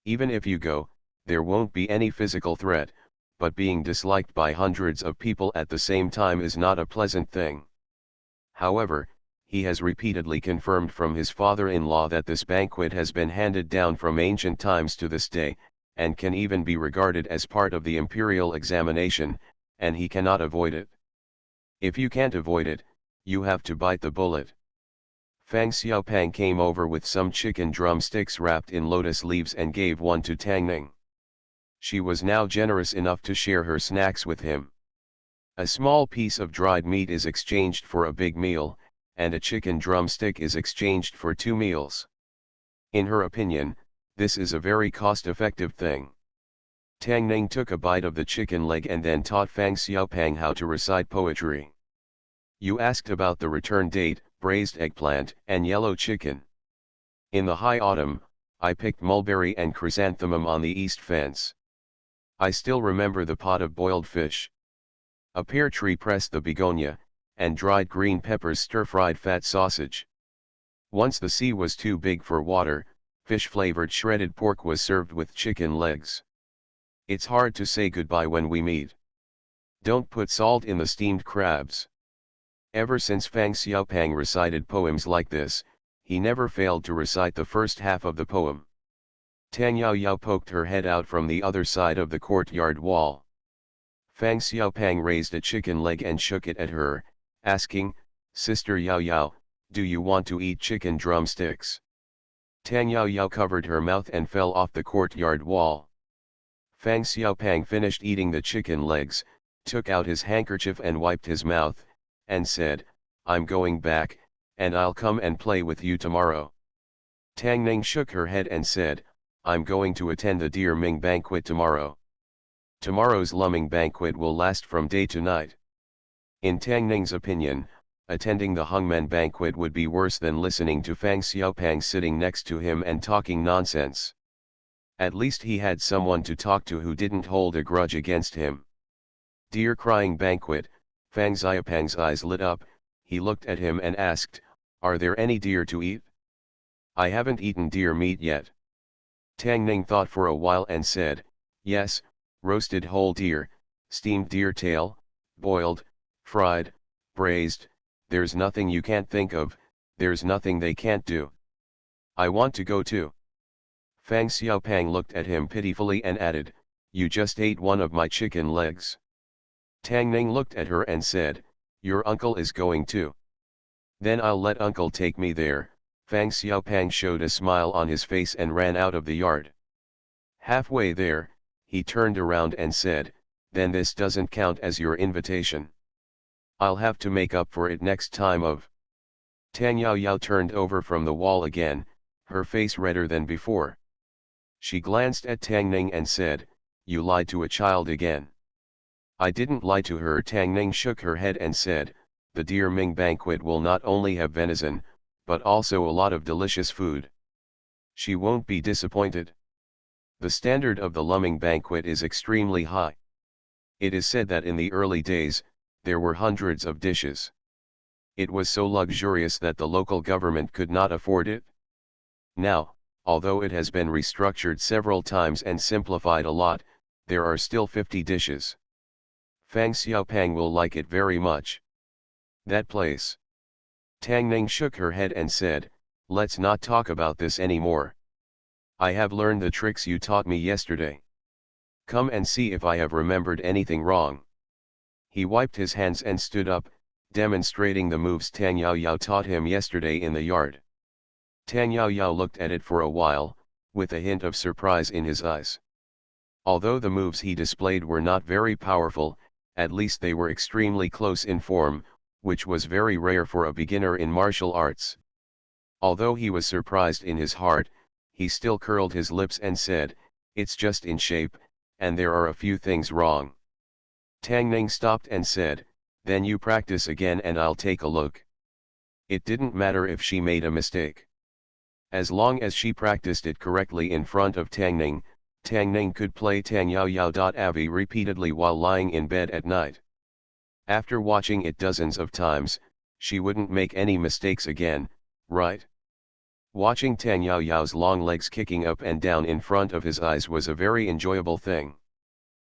Even if you go, there won't be any physical threat, but being disliked by hundreds of people at the same time is not a pleasant thing. However, he has repeatedly confirmed from his father-in-law that this banquet has been handed down from ancient times to this day, and can even be regarded as part of the imperial examination, and he cannot avoid it. If you can't avoid it, you have to bite the bullet. Fang Xiaopang came over with some chicken drumsticks wrapped in lotus leaves and gave one to Tang Ning. She was now generous enough to share her snacks with him. A small piece of dried meat is exchanged for a big meal, and a chicken drumstick is exchanged for 2 meals. In her opinion, this is a very cost-effective thing. Tang Ning took a bite of the chicken leg and then taught Fang Xiaopang how to recite poetry. "You asked about the return date, braised eggplant, and yellow chicken. In the high autumn, I picked mulberry and chrysanthemum on the east fence. I still remember the pot of boiled fish. A pear tree pressed the begonia, and dried green peppers stir-fried fat sausage. Once the sea was too big for water, fish-flavored shredded pork was served with chicken legs. It's hard to say goodbye when we meet. Don't put salt in the steamed crabs." Ever since Fang Xiaopang recited poems like this, he never failed to recite the first half of the poem. Tang Yao Yao poked her head out from the other side of the courtyard wall. Fang Xiaopang raised a chicken leg and shook it at her, asking, "Sister Yao Yao, do you want to eat chicken drumsticks?" Tang Yao Yao covered her mouth and fell off the courtyard wall. Fang Xiaopang finished eating the chicken legs, took out his handkerchief and wiped his mouth, and said, "I'm going back, and I'll come and play with you tomorrow." Tang Ning shook her head and said, "I'm going to attend the Dear Ming banquet tomorrow. Tomorrow's Lumming banquet will last from day to night." In Tang Ning's opinion, attending the Hungmen banquet would be worse than listening to Fang Xiaopang sitting next to him and talking nonsense. At least he had someone to talk to who didn't hold a grudge against him. Deer crying banquet, Fang Xiaopang's eyes lit up, he looked at him and asked, "Are there any deer to eat?" "I haven't eaten deer meat yet." Tang Ning thought for a while and said, "Yes, roasted whole deer, steamed deer tail, boiled, fried, braised, there's nothing you can't think of, there's nothing they can't do. I want to go too." Fang Xiaopang looked at him pitifully and added, "You just ate one of my chicken legs." Tang Ning looked at her and said, "Your uncle is going too." "Then I'll let uncle take me there." Fang Xiaopang showed a smile on his face and ran out of the yard. Halfway there, he turned around and said, "Then this doesn't count as your invitation. I'll have to make up for it next time of." Tang Yao Yao turned over from the wall again, her face redder than before. She glanced at Tang Ning and said, "You lied to a child again." "I didn't lie to her." Tang Ning shook her head and said, "The Dear Ming banquet will not only have venison, but also a lot of delicious food. She won't be disappointed. The standard of the Lumming banquet is extremely high. It is said that in the early days, there were hundreds of dishes. It was so luxurious that the local government could not afford it. Now, although it has been restructured several times and simplified a lot, there are still 50 dishes. Fang Xiaopang will like it very much. That place. Tang Ning shook her head and said, let's not talk about this anymore. I have learned the tricks you taught me yesterday. Come and see if I have remembered anything wrong. He wiped his hands and stood up, demonstrating the moves Tang Yaoyao taught him yesterday in the yard. Tang Yaoyao looked at it for a while, with a hint of surprise in his eyes. Although the moves he displayed were not very powerful, at least they were extremely close in form, which was very rare for a beginner in martial arts. Although he was surprised in his heart, he still curled his lips and said, it's just in shape, and there are a few things wrong. Tang Ning stopped and said, then you practice again and I'll take a look. It didn't matter if she made a mistake. As long as she practiced it correctly in front of Tang Ning could play Tang Yao Yao. Avi repeatedly while lying in bed at night. After watching it dozens of times, she wouldn't make any mistakes again, right? Watching Tang Yao Yao's long legs kicking up and down in front of his eyes was a very enjoyable thing.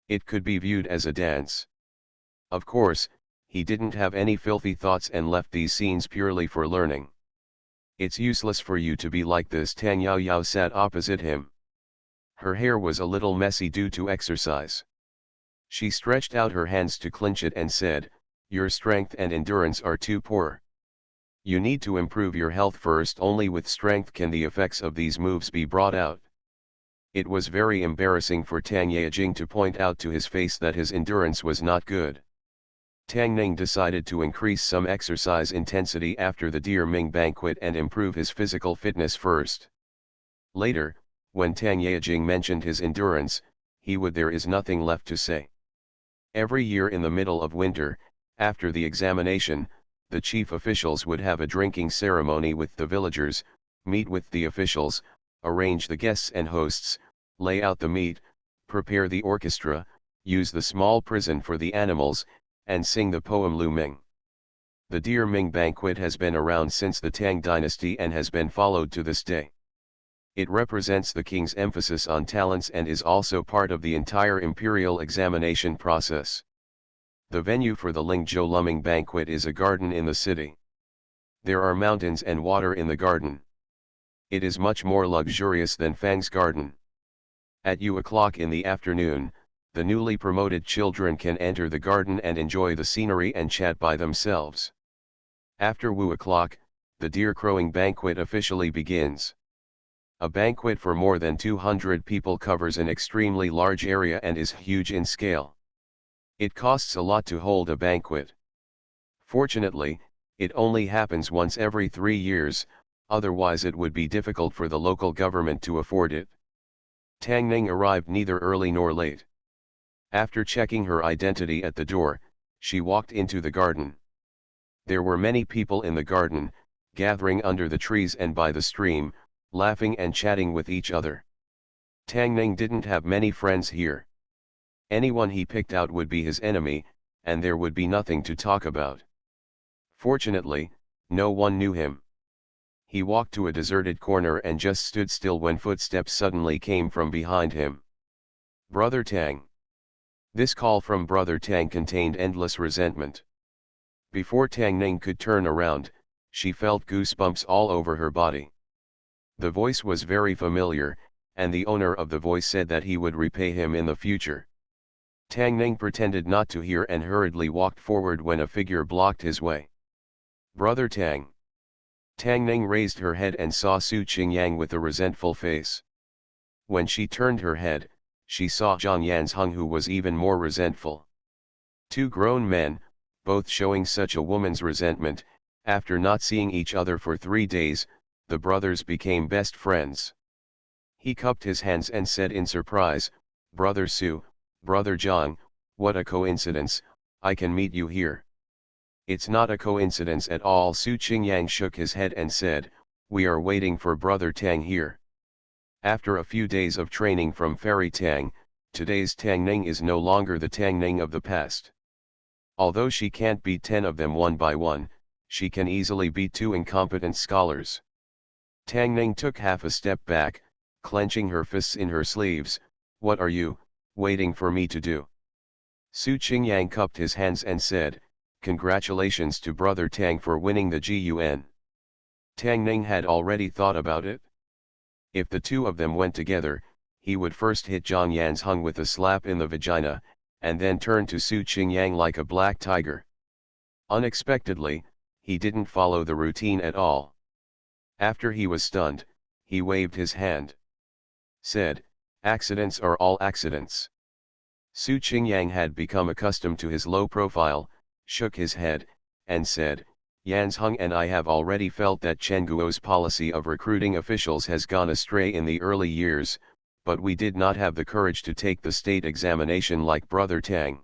It could be viewed as a dance. Of course, he didn't have any filthy thoughts and left these scenes purely for learning. It's useless for you to be like this. Tang Yao Yao sat opposite him. Her hair was a little messy due to exercise. She stretched out her hands to clinch it and said, your strength and endurance are too poor. You need to improve your health first. Only with strength can the effects of these moves be brought out. It was very embarrassing for Tang Yajing to point out to his face that his endurance was not good. Tang Ning decided to increase some exercise intensity after the Deer Ming banquet and improve his physical fitness first. Later, when Tang Yajing mentioned his endurance, there is nothing left to say. Every year in the middle of winter, after the examination, the chief officials would have a drinking ceremony with the villagers, meet with the officials, arrange the guests and hosts, lay out the meat, prepare the orchestra, use the small prison for the animals, and sing the poem Lu Ming. The Deer Ming banquet has been around since the Tang dynasty and has been followed to this day. It represents the king's emphasis on talents and is also part of the entire imperial examination process. The venue for the Lingzhou Luming banquet is a garden in the city. There are mountains and water in the garden. It is much more luxurious than Fang's garden. At 2:00 in the afternoon, the newly promoted children can enter the garden and enjoy the scenery and chat by themselves. After 2:00, the deer crowing banquet officially begins. A banquet for more than 200 people covers an extremely large area and is huge in scale. It costs a lot to hold a banquet. Fortunately, it only happens once every 3 years, otherwise it would be difficult for the local government to afford it. Tang Ning arrived neither early nor late. After checking her identity at the door, she walked into the garden. There were many people in the garden, gathering under the trees and by the stream, laughing and chatting with each other. Tang Ning didn't have many friends here. Anyone he picked out would be his enemy, and there would be nothing to talk about. Fortunately, no one knew him. He walked to a deserted corner and just stood still when footsteps suddenly came from behind him. Brother Tang. This call from Brother Tang contained endless resentment. Before Tang Ning could turn around, she felt goosebumps all over her body. The voice was very familiar, and the owner of the voice said that he would repay him in the future. Tang Ning pretended not to hear and hurriedly walked forward when a figure blocked his way. Brother Tang. Tang Ning raised her head and saw Su Qingyang with a resentful face. When she turned her head, she saw Zhang Yanzheng, who was even more resentful. Two grown men, both showing such a woman's resentment. After not seeing each other for 3 days, the brothers became best friends. He cupped his hands and said in surprise, Brother Su, Brother Zhang, what a coincidence, I can meet you here. It's not a coincidence at all. Su Qingyang shook his head and said, we are waiting for Brother Tang here. After a few days of training from Fairy Tang, today's Tang Ning is no longer the Tang Ning of the past. Although she can't beat 10 of them one by one, she can easily beat two incompetent scholars. Tang Ning took half a step back, clenching her fists in her sleeves. What are you, waiting for me to do? Su Qingyang cupped his hands and said, congratulations to brother Tang for winning the GUN. Tang Ning had already thought about it. If the two of them went together, he would first hit Zhang Yanzheng with a slap in the vagina, and then turn to Su Qingyang like a black tiger. Unexpectedly, he didn't follow the routine at all. After he was stunned, he waved his hand. Said, accidents are all accidents. Su Qingyang had become accustomed to his low profile, shook his head, and said, Yanzheng and I have already felt that Chen Guo's policy of recruiting officials has gone astray in the early years, but we did not have the courage to take the state examination like brother Tang.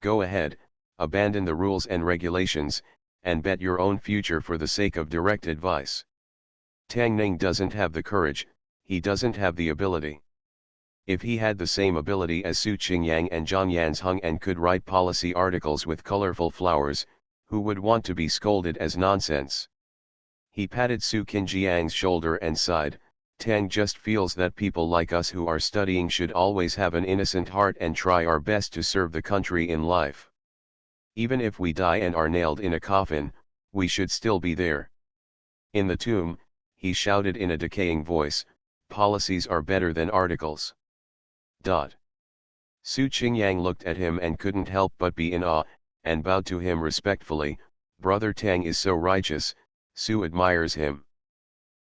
Go ahead, abandon the rules and regulations, and bet your own future for the sake of direct advice. Tang Ning doesn't have the courage, he doesn't have the ability. If he had the same ability as Su Qingyang and Zhang Yanzheng and could write policy articles with colorful flowers, who would want to be scolded as nonsense? He patted Su Qinjiang's shoulder and sighed, Tang just feels that people like us who are studying should always have an innocent heart and try our best to serve the country in life. Even if we die and are nailed in a coffin, we should still be there. In the tomb, he shouted in a decaying voice, policies are better than articles. Su Qingyang looked at him and couldn't help but be in awe, and bowed to him respectfully. Brother Tang is so righteous, Su admires him.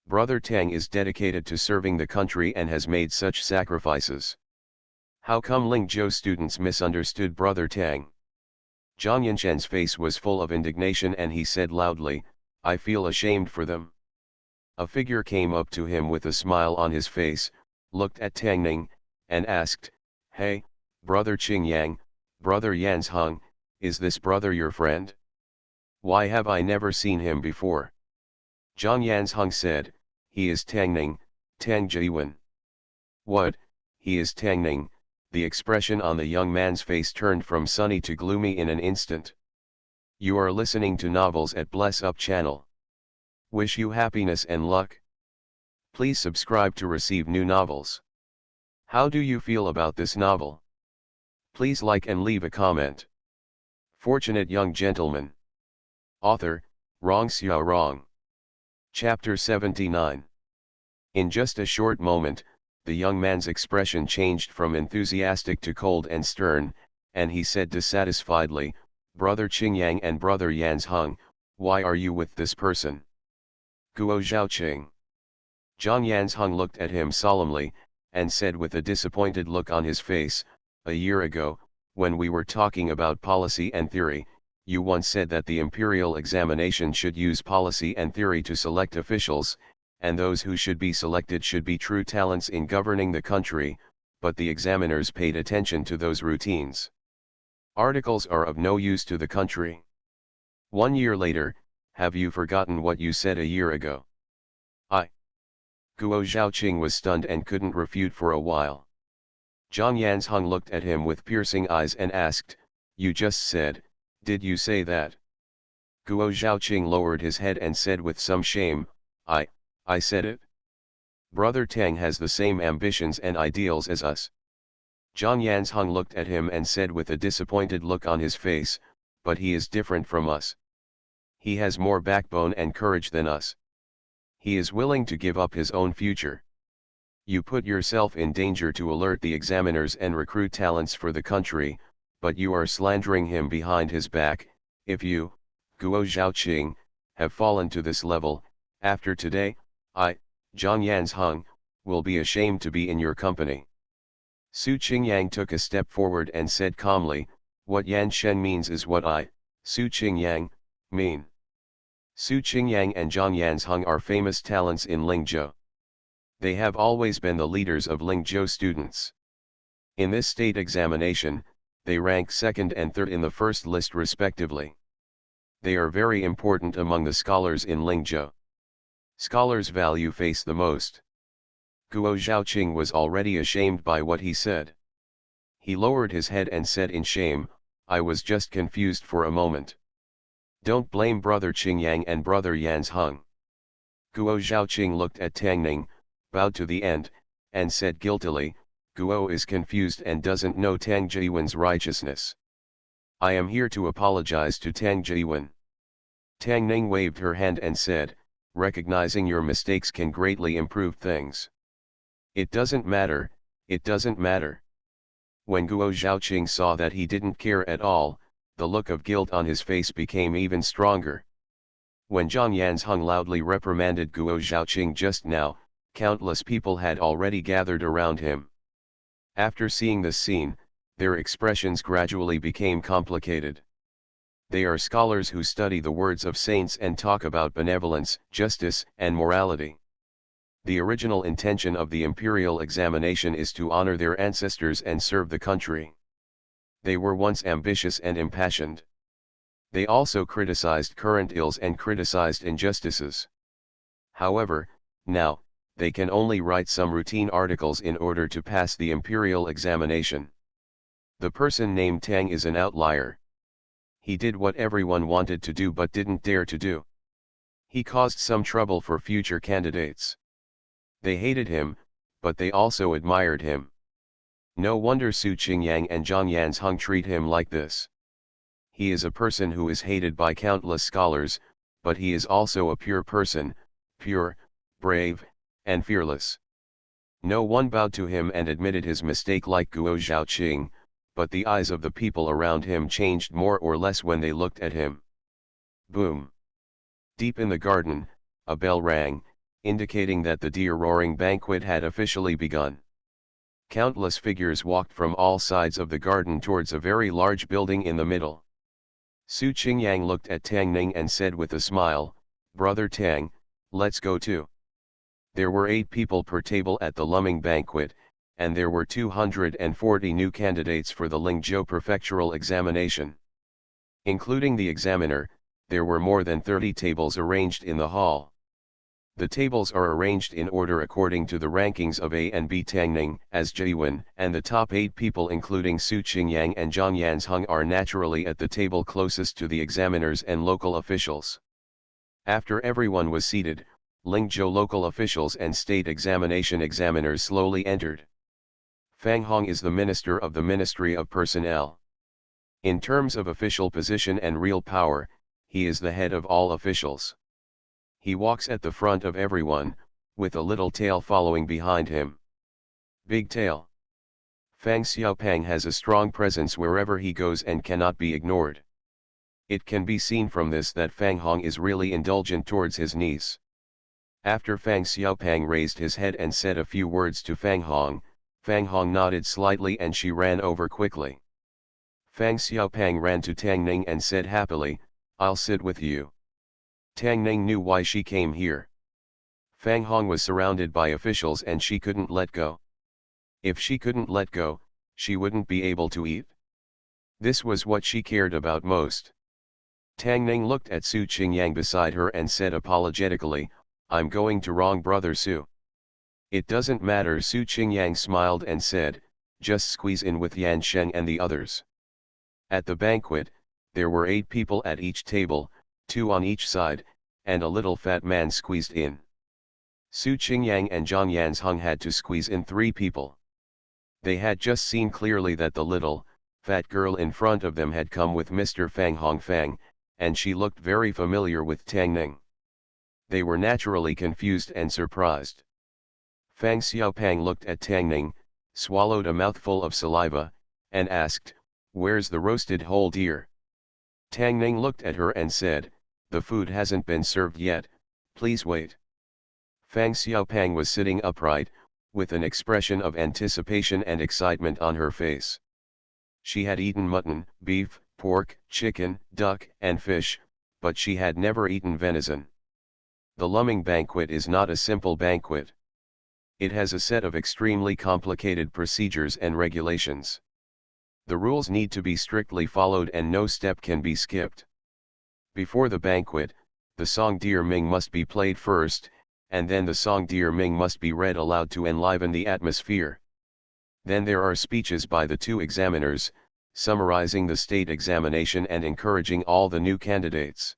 Brother Tang is dedicated to serving the country and has made such sacrifices. How come Lingzhou students misunderstood Brother Tang? Zhang Yanshen's face was full of indignation and he said loudly, I feel ashamed for them. A figure came up to him with a smile on his face, looked at Tang Ning, and asked, Hey, Brother Qingyang, Brother Yanzheng, is this brother your friend? Why have I never seen him before? Zhang Yanzheng said, he is Tang Ning, Tang Jiwen. What, he is Tang Ning? The expression on the young man's face turned from sunny to gloomy in an instant. You are listening to Novels at Bless Up channel. Wish you happiness and luck. Please subscribe to receive new novels. How do you feel about this novel? Please like and leave a comment. Fortunate Young Gentleman. Author, Rong Xiao Rong. Chapter 79. In just a short moment, the young man's expression changed from enthusiastic to cold and stern, and he said dissatisfiedly, Brother Qingyang and Brother Yanzheng, why are you with this person? Guo Zhaoqing. Zhang Yanzheng looked at him solemnly, and said with a disappointed look on his face, a year ago, when we were talking about policy and theory, you once said that the imperial examination should use policy and theory to select officials, and those who should be selected should be true talents in governing the country, but the examiners paid attention to those routines. Articles are of no use to the country. 1 year later, have you forgotten what you said a year ago? Guo Zhaoqing was stunned and couldn't refute for a while. Zhang Yanzheng looked at him with piercing eyes and asked, you just said, did you say that? Guo Zhaoqing lowered his head and said with some shame, I said it. Brother Tang has the same ambitions and ideals as us. Zhang Yanzheng looked at him and said with a disappointed look on his face, but he is different from us. He has more backbone and courage than us. He is willing to give up his own future. You put yourself in danger to alert the examiners and recruit talents for the country, but you are slandering him behind his back. If you, Guo Zhaoqing, have fallen to this level, after today, I, Zhang Yanzheng, will be ashamed to be in your company. Su Qingyang took a step forward and said calmly, what Yan Shen means is what I, Su Qingyang, mean. Su Qingyang and Zhang Yanzheng are famous talents in Lingzhou. They have always been the leaders of Lingzhou students. In this state examination, they rank second and third in the first list respectively. They are very important among the scholars in Lingzhou. Scholars value face the most. Guo Zhaoqing was already ashamed by what he said. He lowered his head and said in shame, I was just confused for a moment. Don't blame brother Qingyang and brother Yan's Hung. Guo Zhaoqing looked at Tang Ning, bowed to the end, and said guiltily, Guo is confused and doesn't know Tang Jiwen's righteousness. I am here to apologize to Tang Jiwen. Tang Ning waved her hand and said, recognizing your mistakes can greatly improve things. It doesn't matter, it doesn't matter. When Guo Zhaoqing saw that he didn't care at all, the look of guilt on his face became even stronger. When Zhang Yanzheng loudly reprimanded Guo Zhaoqing just now, countless people had already gathered around him. After seeing this scene, their expressions gradually became complicated. They are scholars who study the words of saints and talk about benevolence, justice, and morality. The original intention of the imperial examination is to honor their ancestors and serve the country. They were once ambitious and impassioned. They also criticized current ills and criticized injustices. However, now, they can only write some routine articles in order to pass the imperial examination. The person named Tang is an outlier. He did what everyone wanted to do but didn't dare to do. He caused some trouble for future candidates. They hated him, but they also admired him. No wonder Su Qingyang and Zhang Yanzheng treat him like this. He is a person who is hated by countless scholars, but he is also a pure person, pure, brave, and fearless. No one bowed to him and admitted his mistake like Guo Zhaoqing, but the eyes of the people around him changed more or less when they looked at him. Boom! Deep in the garden, a bell rang, indicating that the deer-roaring banquet had officially begun. Countless figures walked from all sides of the garden towards a very large building in the middle. Su Qingyang looked at Tang Ning and said with a smile, Brother Tang, let's go too. There were 8 people per table at the Luming banquet, and there were 240 new candidates for the Lingzhou prefectural examination. Including the examiner, there were more than 30 tables arranged in the hall. The tables are arranged in order according to the rankings of A and B. Tang Ning as Jiwen, and the top 8 people including Su Qingyang and Zhang Yanzheng are naturally at the table closest to the examiners and local officials. After everyone was seated, Lingzhou local officials and state examination examiners slowly entered. Fang Hong is the minister of the Ministry of Personnel. In terms of official position and real power, he is the head of all officials. He walks at the front of everyone, with a little tail following behind him. Big tail. Fang Xiaopang has a strong presence wherever he goes and cannot be ignored. It can be seen from this that Fang Hong is really indulgent towards his niece. After Fang Xiaopang raised his head and said a few words to Fang Hong nodded slightly and she ran over quickly. Fang Xiaopang ran to Tang Ning and said happily, I'll sit with you. Tang Ning knew why she came here. Fang Hong was surrounded by officials and she couldn't let go. If she couldn't let go, she wouldn't be able to eat. This was what she cared about most. Tang Ning looked at Su Qingyang beside her and said apologetically, I'm going to wrong brother Su. It doesn't matter. Su Qingyang smiled and said, just squeeze in with Yan Sheng and the others. At the banquet, there were 8 people at each table, 2 on each side, and a little fat man squeezed in. Su Qingyang and Zhang Yanzheng had to squeeze in 3 people. They had just seen clearly that the little, fat girl in front of them had come with Mr. Fang Hongfang, and she looked very familiar with Tang Ning. They were naturally confused and surprised. Fang Xiaopang looked at Tang Ning, swallowed a mouthful of saliva, and asked, where's the roasted whole deer? Tang Ning looked at her and said, the food hasn't been served yet, please wait. Fang Xiaopang was sitting upright, with an expression of anticipation and excitement on her face. She had eaten mutton, beef, pork, chicken, duck, and fish, but she had never eaten venison. The Luming banquet is not a simple banquet. It has a set of extremely complicated procedures and regulations. The rules need to be strictly followed and no step can be skipped. Before the banquet, the song Dear Ming must be played first, and then the song Dear Ming must be read aloud to enliven the atmosphere. Then there are speeches by the 2 examiners, summarizing the state examination and encouraging all the new candidates.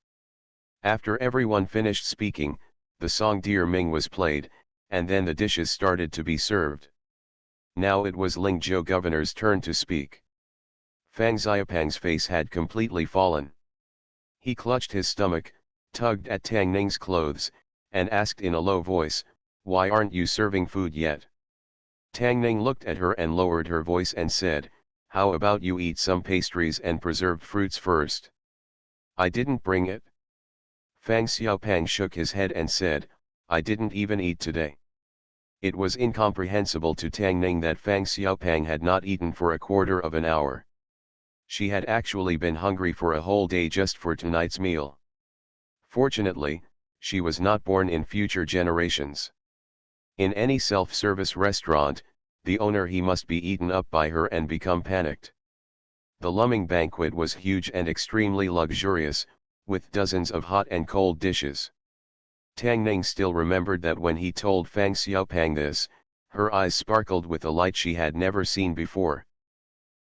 After everyone finished speaking, the song Dear Ming was played, and then the dishes started to be served. Now it was Lingzhou governor's turn to speak. Fang Xiaopang's face had completely fallen. He clutched his stomach, tugged at Tang Ning's clothes, and asked in a low voice, "Why aren't you serving food yet?" Tang Ning looked at her and lowered her voice and said, "How about you eat some pastries and preserved fruits first?" "I didn't bring it." Fang Xiaopang shook his head and said, "I didn't even eat today." It was incomprehensible to Tang Ning that Fang Xiaopang had not eaten for a quarter of an hour. She had actually been hungry for a whole day just for tonight's meal. Fortunately, she was not born in future generations. In any self-service restaurant, the owner he must be eaten up by her and become panicked. The Lumming banquet was huge and extremely luxurious, with dozens of hot and cold dishes. Tang Ning still remembered that when he told Fang Xiaopang this, her eyes sparkled with a light she had never seen before.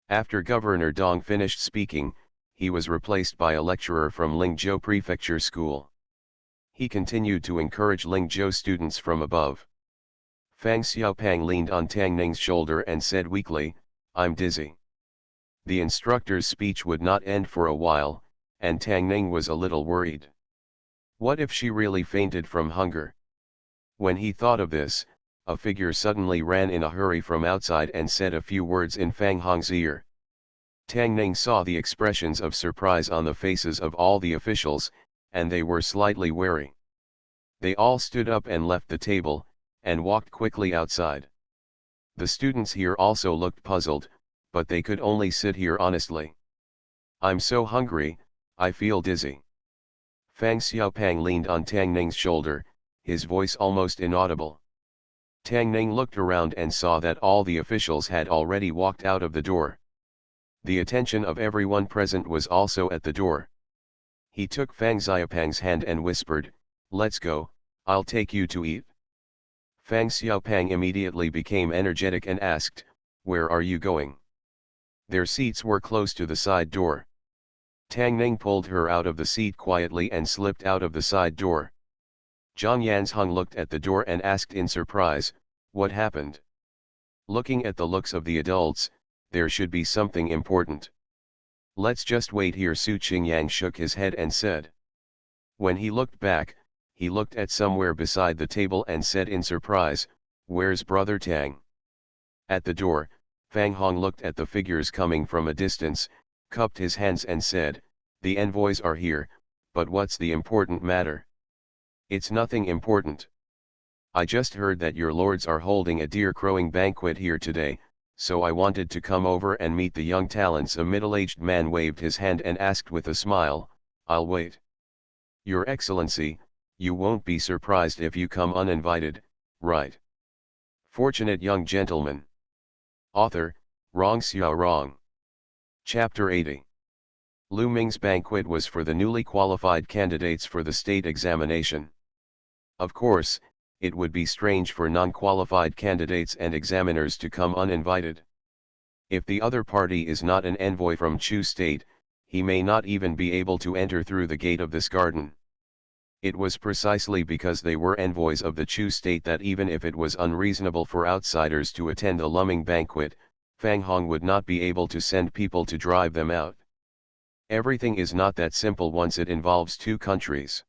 After Governor Dong finished speaking, he was replaced by a lecturer from Lingzhou Prefecture School. He continued to encourage Lingzhou students from above. Fang Xiaopang leaned on Tang Ning's shoulder and said weakly, "I'm dizzy." The instructor's speech would not end for a while, and Tang Ning was a little worried. What if she really fainted from hunger? When he thought of this, a figure suddenly ran in a hurry from outside and said a few words in Fang Hong's ear. Tang Ning saw the expressions of surprise on the faces of all the officials, and they were slightly wary. They all stood up and left the table, and walked quickly outside. The students here also looked puzzled, but they could only sit here honestly. "I'm so hungry, I feel dizzy." Fang Xiaopang leaned on Tang Ning's shoulder, his voice almost inaudible. Tang Ning looked around and saw that all the officials had already walked out of the door. The attention of everyone present was also at the door. He took Fang Xiaopang's hand and whispered, "Let's go, I'll take you to eat." Fang Xiaopang immediately became energetic and asked, "Where are you going?" Their seats were close to the side door. Tang Ning pulled her out of the seat quietly and slipped out of the side door. Zhang Yanzhong looked at the door and asked in surprise, "What happened?" Looking at the looks of the adults, there should be something important. "Let's just wait here." Su Qingyang shook his head and said. When he looked back, he looked at somewhere beside the table and said in surprise, "Where's Brother Tang?" At the door, Fang Hong looked at the figures coming from a distance, cupped his hands and said, "The envoys are here, but what's the important matter?" "It's nothing important. I just heard that your lords are holding a deer crowing banquet here today, so I wanted to come over and meet the young talents." A middle-aged man waved his hand and asked with a smile, "I'll wait." "Your Excellency, you won't be surprised if you come uninvited, right?" Fortunate young gentleman. Author, Rong Xiao Rong. Chapter 80. Lu Ming's banquet was for the newly qualified candidates for the state examination. Of course, it would be strange for non-qualified candidates and examiners to come uninvited. If the other party is not an envoy from Chu State, he may not even be able to enter through the gate of this garden. It was precisely because they were envoys of the Chu State that even if it was unreasonable for outsiders to attend the Lumming banquet, Fang Hong would not be able to send people to drive them out. Everything is not that simple once it involves two countries.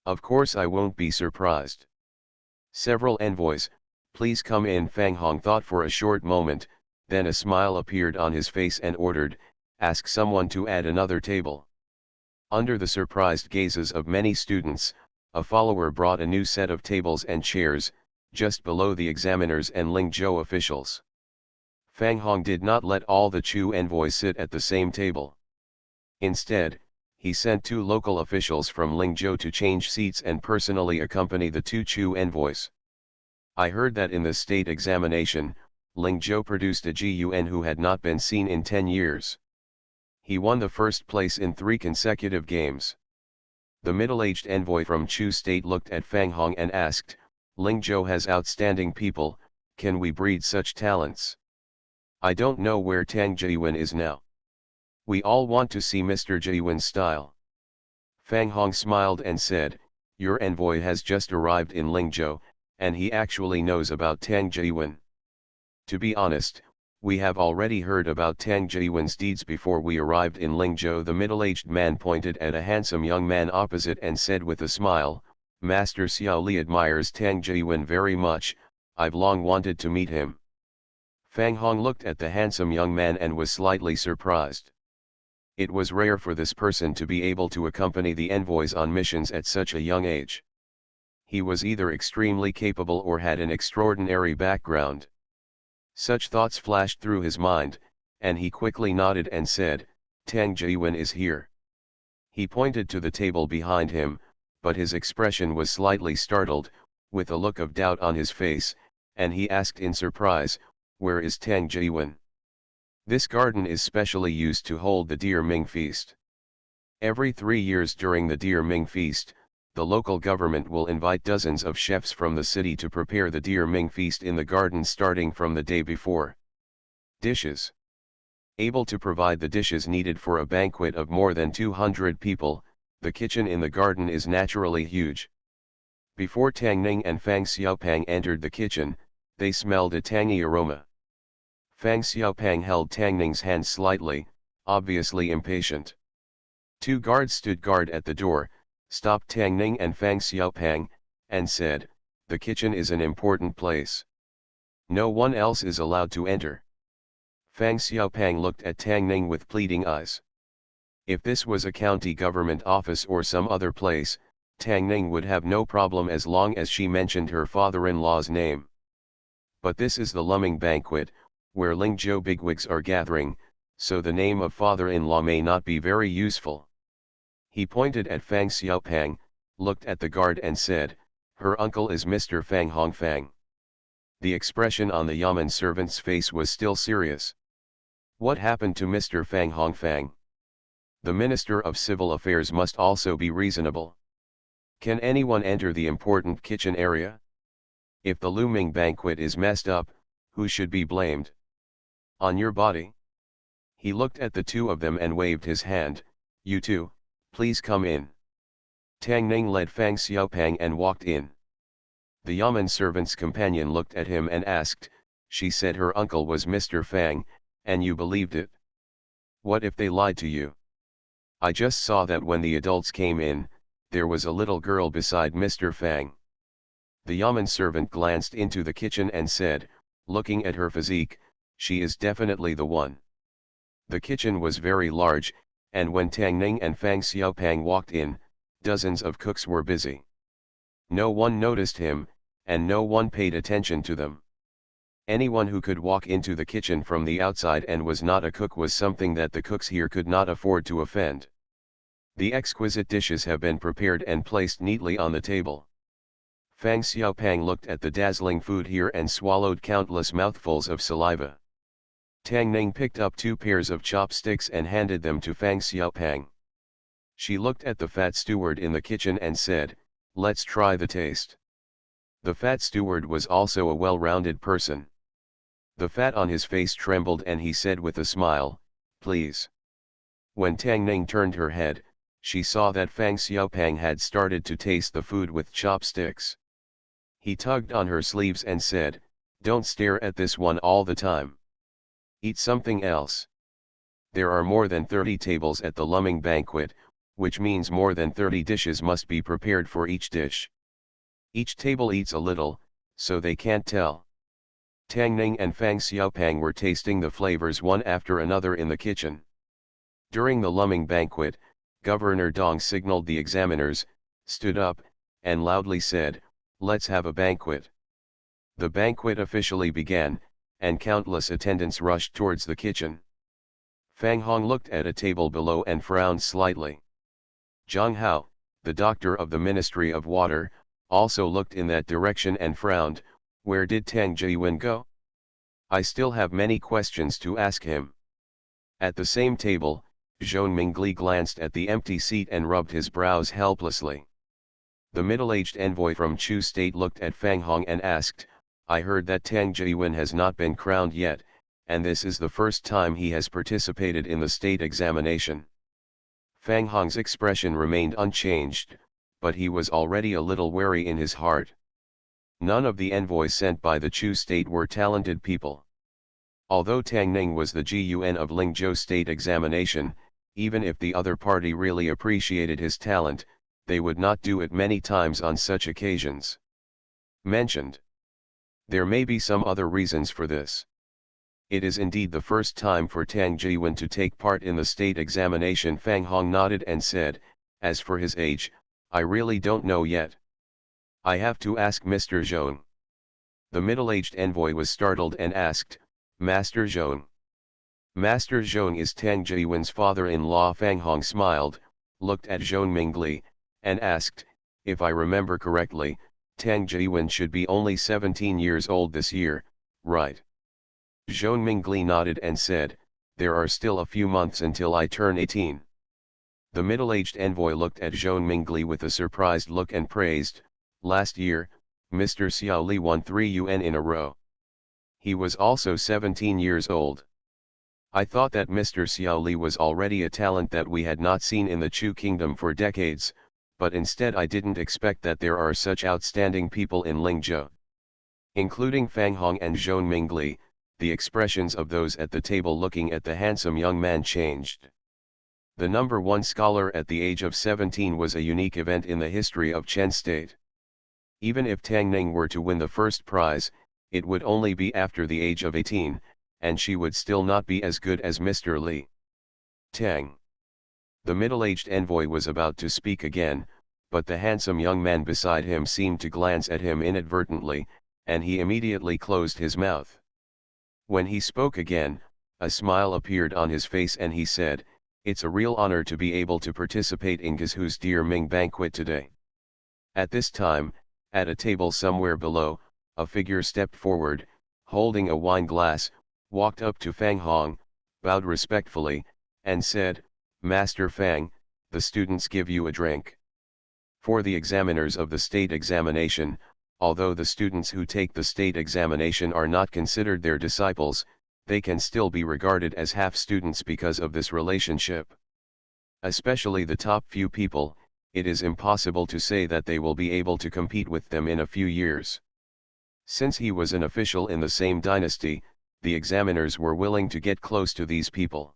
Of course I won't be surprised. Several envoys, please come in. Fang Hong thought for a short moment, then a smile appeared on his face and ordered, "Ask someone to add another table." Under the surprised gazes of many students, a follower brought a new set of tables and chairs, just below the examiners and Lingzhou officials. Fang Hong did not let all the Chu envoys sit at the same table. Instead, he sent two local officials from Lingzhou to change seats and personally accompany the two Chu envoys. I heard that in the state examination, Lingzhou produced a GUN who had not been seen in 10 years. He won the first place in 3 consecutive games. The middle-aged envoy from Chu State looked at Fang Hong and asked, "Lingzhou has outstanding people, can we breed such talents?" "I don't know where Tang Jiwen is now." We all want to see Mr. Jiwen's style. Fang Hong smiled and said, your envoy has just arrived in Lingzhou, and he actually knows about Tang Jiwen. To be honest, we have already heard about Tang Jiwen's deeds before we arrived in Lingzhou. The middle-aged man pointed at a handsome young man opposite and said with a smile, Master Xiao Li admires Tang Jiwen very much, I've long wanted to meet him. Fang Hong looked at the handsome young man and was slightly surprised. It was rare for this person to be able to accompany the envoys on missions at such a young age. He was either extremely capable or had an extraordinary background. Such thoughts flashed through his mind, and he quickly nodded and said, Tang Jiwen is here. He pointed to the table behind him, but his expression was slightly startled, with a look of doubt on his face, and he asked in surprise, where is Tang Jiwen? This garden is specially used to hold the Deer Ming feast. Every 3 years during the Deer Ming feast, the local government will invite dozens of chefs from the city to prepare the Deer Ming feast in the garden starting from the day before. Dishes. Able to provide the dishes needed for a banquet of more than 200 people, the kitchen in the garden is naturally huge. Before Tang Ning and Fang Xiaopang entered the kitchen, they smelled a tangy aroma. Fang Xiaopang held Tang Ning's hand slightly, obviously impatient. 2 guards stood guard at the door, stopped Tang Ning and Fang Xiaopang, and said, the kitchen is an important place. No one else is allowed to enter. Fang Xiaopang looked at Tang Ning with pleading eyes. If this was a county government office or some other place, Tang Ning would have no problem as long as she mentioned her father-in-law's name. But this is the Luming banquet, where Lingzhou bigwigs are gathering, so the name of father-in-law may not be very useful. He pointed at Fang Xiaopang, looked at the guard and said, her uncle is Mr. Fang Hongfang. The expression on the Yamen servant's face was still serious. What happened to Mr. Fang Hongfang? The Minister of Civil Affairs must also be reasonable. Can anyone enter the important kitchen area? If the Luming banquet is messed up, who should be blamed? On your body? He looked at the 2 of them and waved his hand, you 2, please come in. Tang Ning led Fang Xiaopang and walked in. The Yamen servant's companion looked at him and asked, she said her uncle was Mr. Fang, and you believed it? What if they lied to you? I just saw that when the adults came in, there was a little girl beside Mr. Fang. The Yamen servant glanced into the kitchen and said, looking at her physique, she is definitely the one. The kitchen was very large, and when Tang Ning and Fang Xiaopang walked in, dozens of cooks were busy. No one noticed him, and no one paid attention to them. Anyone who could walk into the kitchen from the outside and was not a cook was something that the cooks here could not afford to offend. The exquisite dishes have been prepared and placed neatly on the table. Fang Xiaopang looked at the dazzling food here and swallowed countless mouthfuls of saliva. Tang Ning picked up 2 pairs of chopsticks and handed them to Fang Xiaopang. She looked at the fat steward in the kitchen and said, let's try the taste. The fat steward was also a well-rounded person. The fat on his face trembled and he said with a smile, please. When Tang Ning turned her head, she saw that Fang Xiaopang had started to taste the food with chopsticks. He tugged on her sleeves and said, don't stare at this one all the time. Eat something else. There are more than 30 tables at the Luming banquet, which means more than 30 dishes must be prepared for each dish. Each table eats a little, so they can't tell. Tang Ning and Fang Xiaopang were tasting the flavors one after another in the kitchen. During the Luming banquet, Governor Dong signaled the examiners, stood up, and loudly said, let's have a banquet. The banquet officially began, and countless attendants rushed towards the kitchen. Fang Hong looked at a table below and frowned slightly. Zhang Hao, the doctor of the Ministry of Water, also looked in that direction and frowned, where did Tang Jiwen go? I still have many questions to ask him. At the same table, Zhou Mingli glanced at the empty seat and rubbed his brows helplessly. The middle-aged envoy from Chu State looked at Fang Hong and asked, I heard that Tang Jiwen has not been crowned yet, and this is the first time he has participated in the state examination. Fang Hong's expression remained unchanged, but he was already a little wary in his heart. None of the envoys sent by the Chu state were talented people. Although Tang Ning was the GUN of Lingzhou state examination, even if the other party really appreciated his talent, they would not do it many times on such occasions mentioned. There may be some other reasons for this. It is indeed the first time for Tang Jiwen to take part in the state examination. Fang Hong nodded and said, as for his age, I really don't know yet. I have to ask Mr. Zhong. The middle-aged envoy was startled and asked, Master Zhong. Master Zhong is Tang Jiwen's father-in-law. Fang Hong smiled, looked at Zhong Mingli, and asked, if I remember correctly, Tang Jiwen should be only 17 years old this year, right? Zhong Mingli nodded and said, there are still a few months until I turn 18. The middle-aged envoy looked at Zhong Mingli with a surprised look and praised, last year, Mr. Xiao Li won 3 yuan in a row. He was also 17 years old. I thought that Mr. Xiao Li was already a talent that we had not seen in the Chu kingdom for decades, but instead I didn't expect that there are such outstanding people in Lingzhou. Including Fang Hong and Zhong Mingli, the expressions of those at the table looking at the handsome young man changed. The number one scholar at the age of 17 was a unique event in the history of Chen State. Even if Tang Ning were to win the first prize, it would only be after the age of 18, and she would still not be as good as Mr. Li. Tang. The middle-aged envoy was about to speak again, but the handsome young man beside him seemed to glance at him inadvertently, and he immediately closed his mouth. When he spoke again, a smile appeared on his face and he said, it's a real honor to be able to participate in Gezhu's Dear Ming banquet today. At this time, at a table somewhere below, a figure stepped forward, holding a wine glass, walked up to Fang Hong, bowed respectfully, and said, Master Fang, the students give you a drink. For the examiners of the state examination, although the students who take the state examination are not considered their disciples, they can still be regarded as half-students because of this relationship. Especially the top few people, it is impossible to say that they will be able to compete with them in a few years. Since he was an official in the same dynasty, the examiners were willing to get close to these people.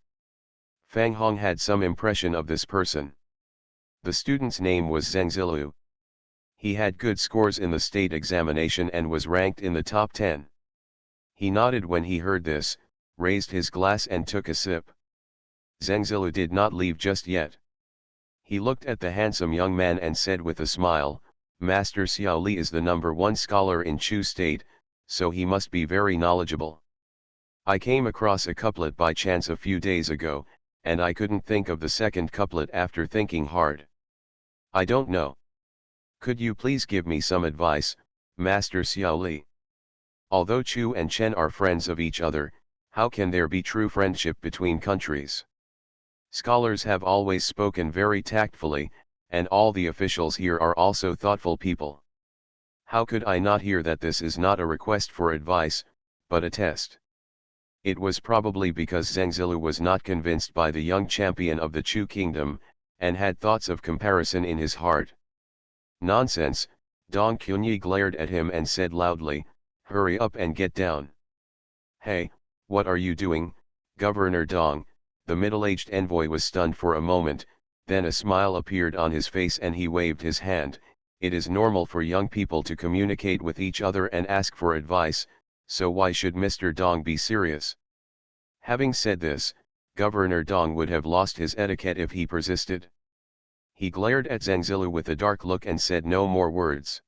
Fang Hong had some impression of this person. The student's name was Zheng Zilu. He had good scores in the state examination and was ranked in the top 10. He nodded when he heard this, raised his glass and took a sip. Zheng Zilu did not leave just yet. He looked at the handsome young man and said with a smile, Master Xiao Li is the number one scholar in Chu State, so he must be very knowledgeable. I came across a couplet by chance a few days ago, and I couldn't think of the second couplet after thinking hard. I don't know. Could you please give me some advice, Master Xiao Li? Although Chu and Chen are friends of each other, how can there be true friendship between countries? Scholars have always spoken very tactfully, and all the officials here are also thoughtful people. How could I not hear that this is not a request for advice, but a test? It was probably because Zheng Zilu was not convinced by the young champion of the Chu kingdom, and had thoughts of comparison in his heart. Nonsense, Dong Qunyi glared at him and said loudly, hurry up and get down. Hey, what are you doing, Governor Dong? The middle-aged envoy was stunned for a moment, then a smile appeared on his face and he waved his hand. It is normal for young people to communicate with each other and ask for advice, so why should Mr. Dong be serious? Having said this, Governor Dong would have lost his etiquette if he persisted. He glared at Zheng Zilu with a dark look and said no more words.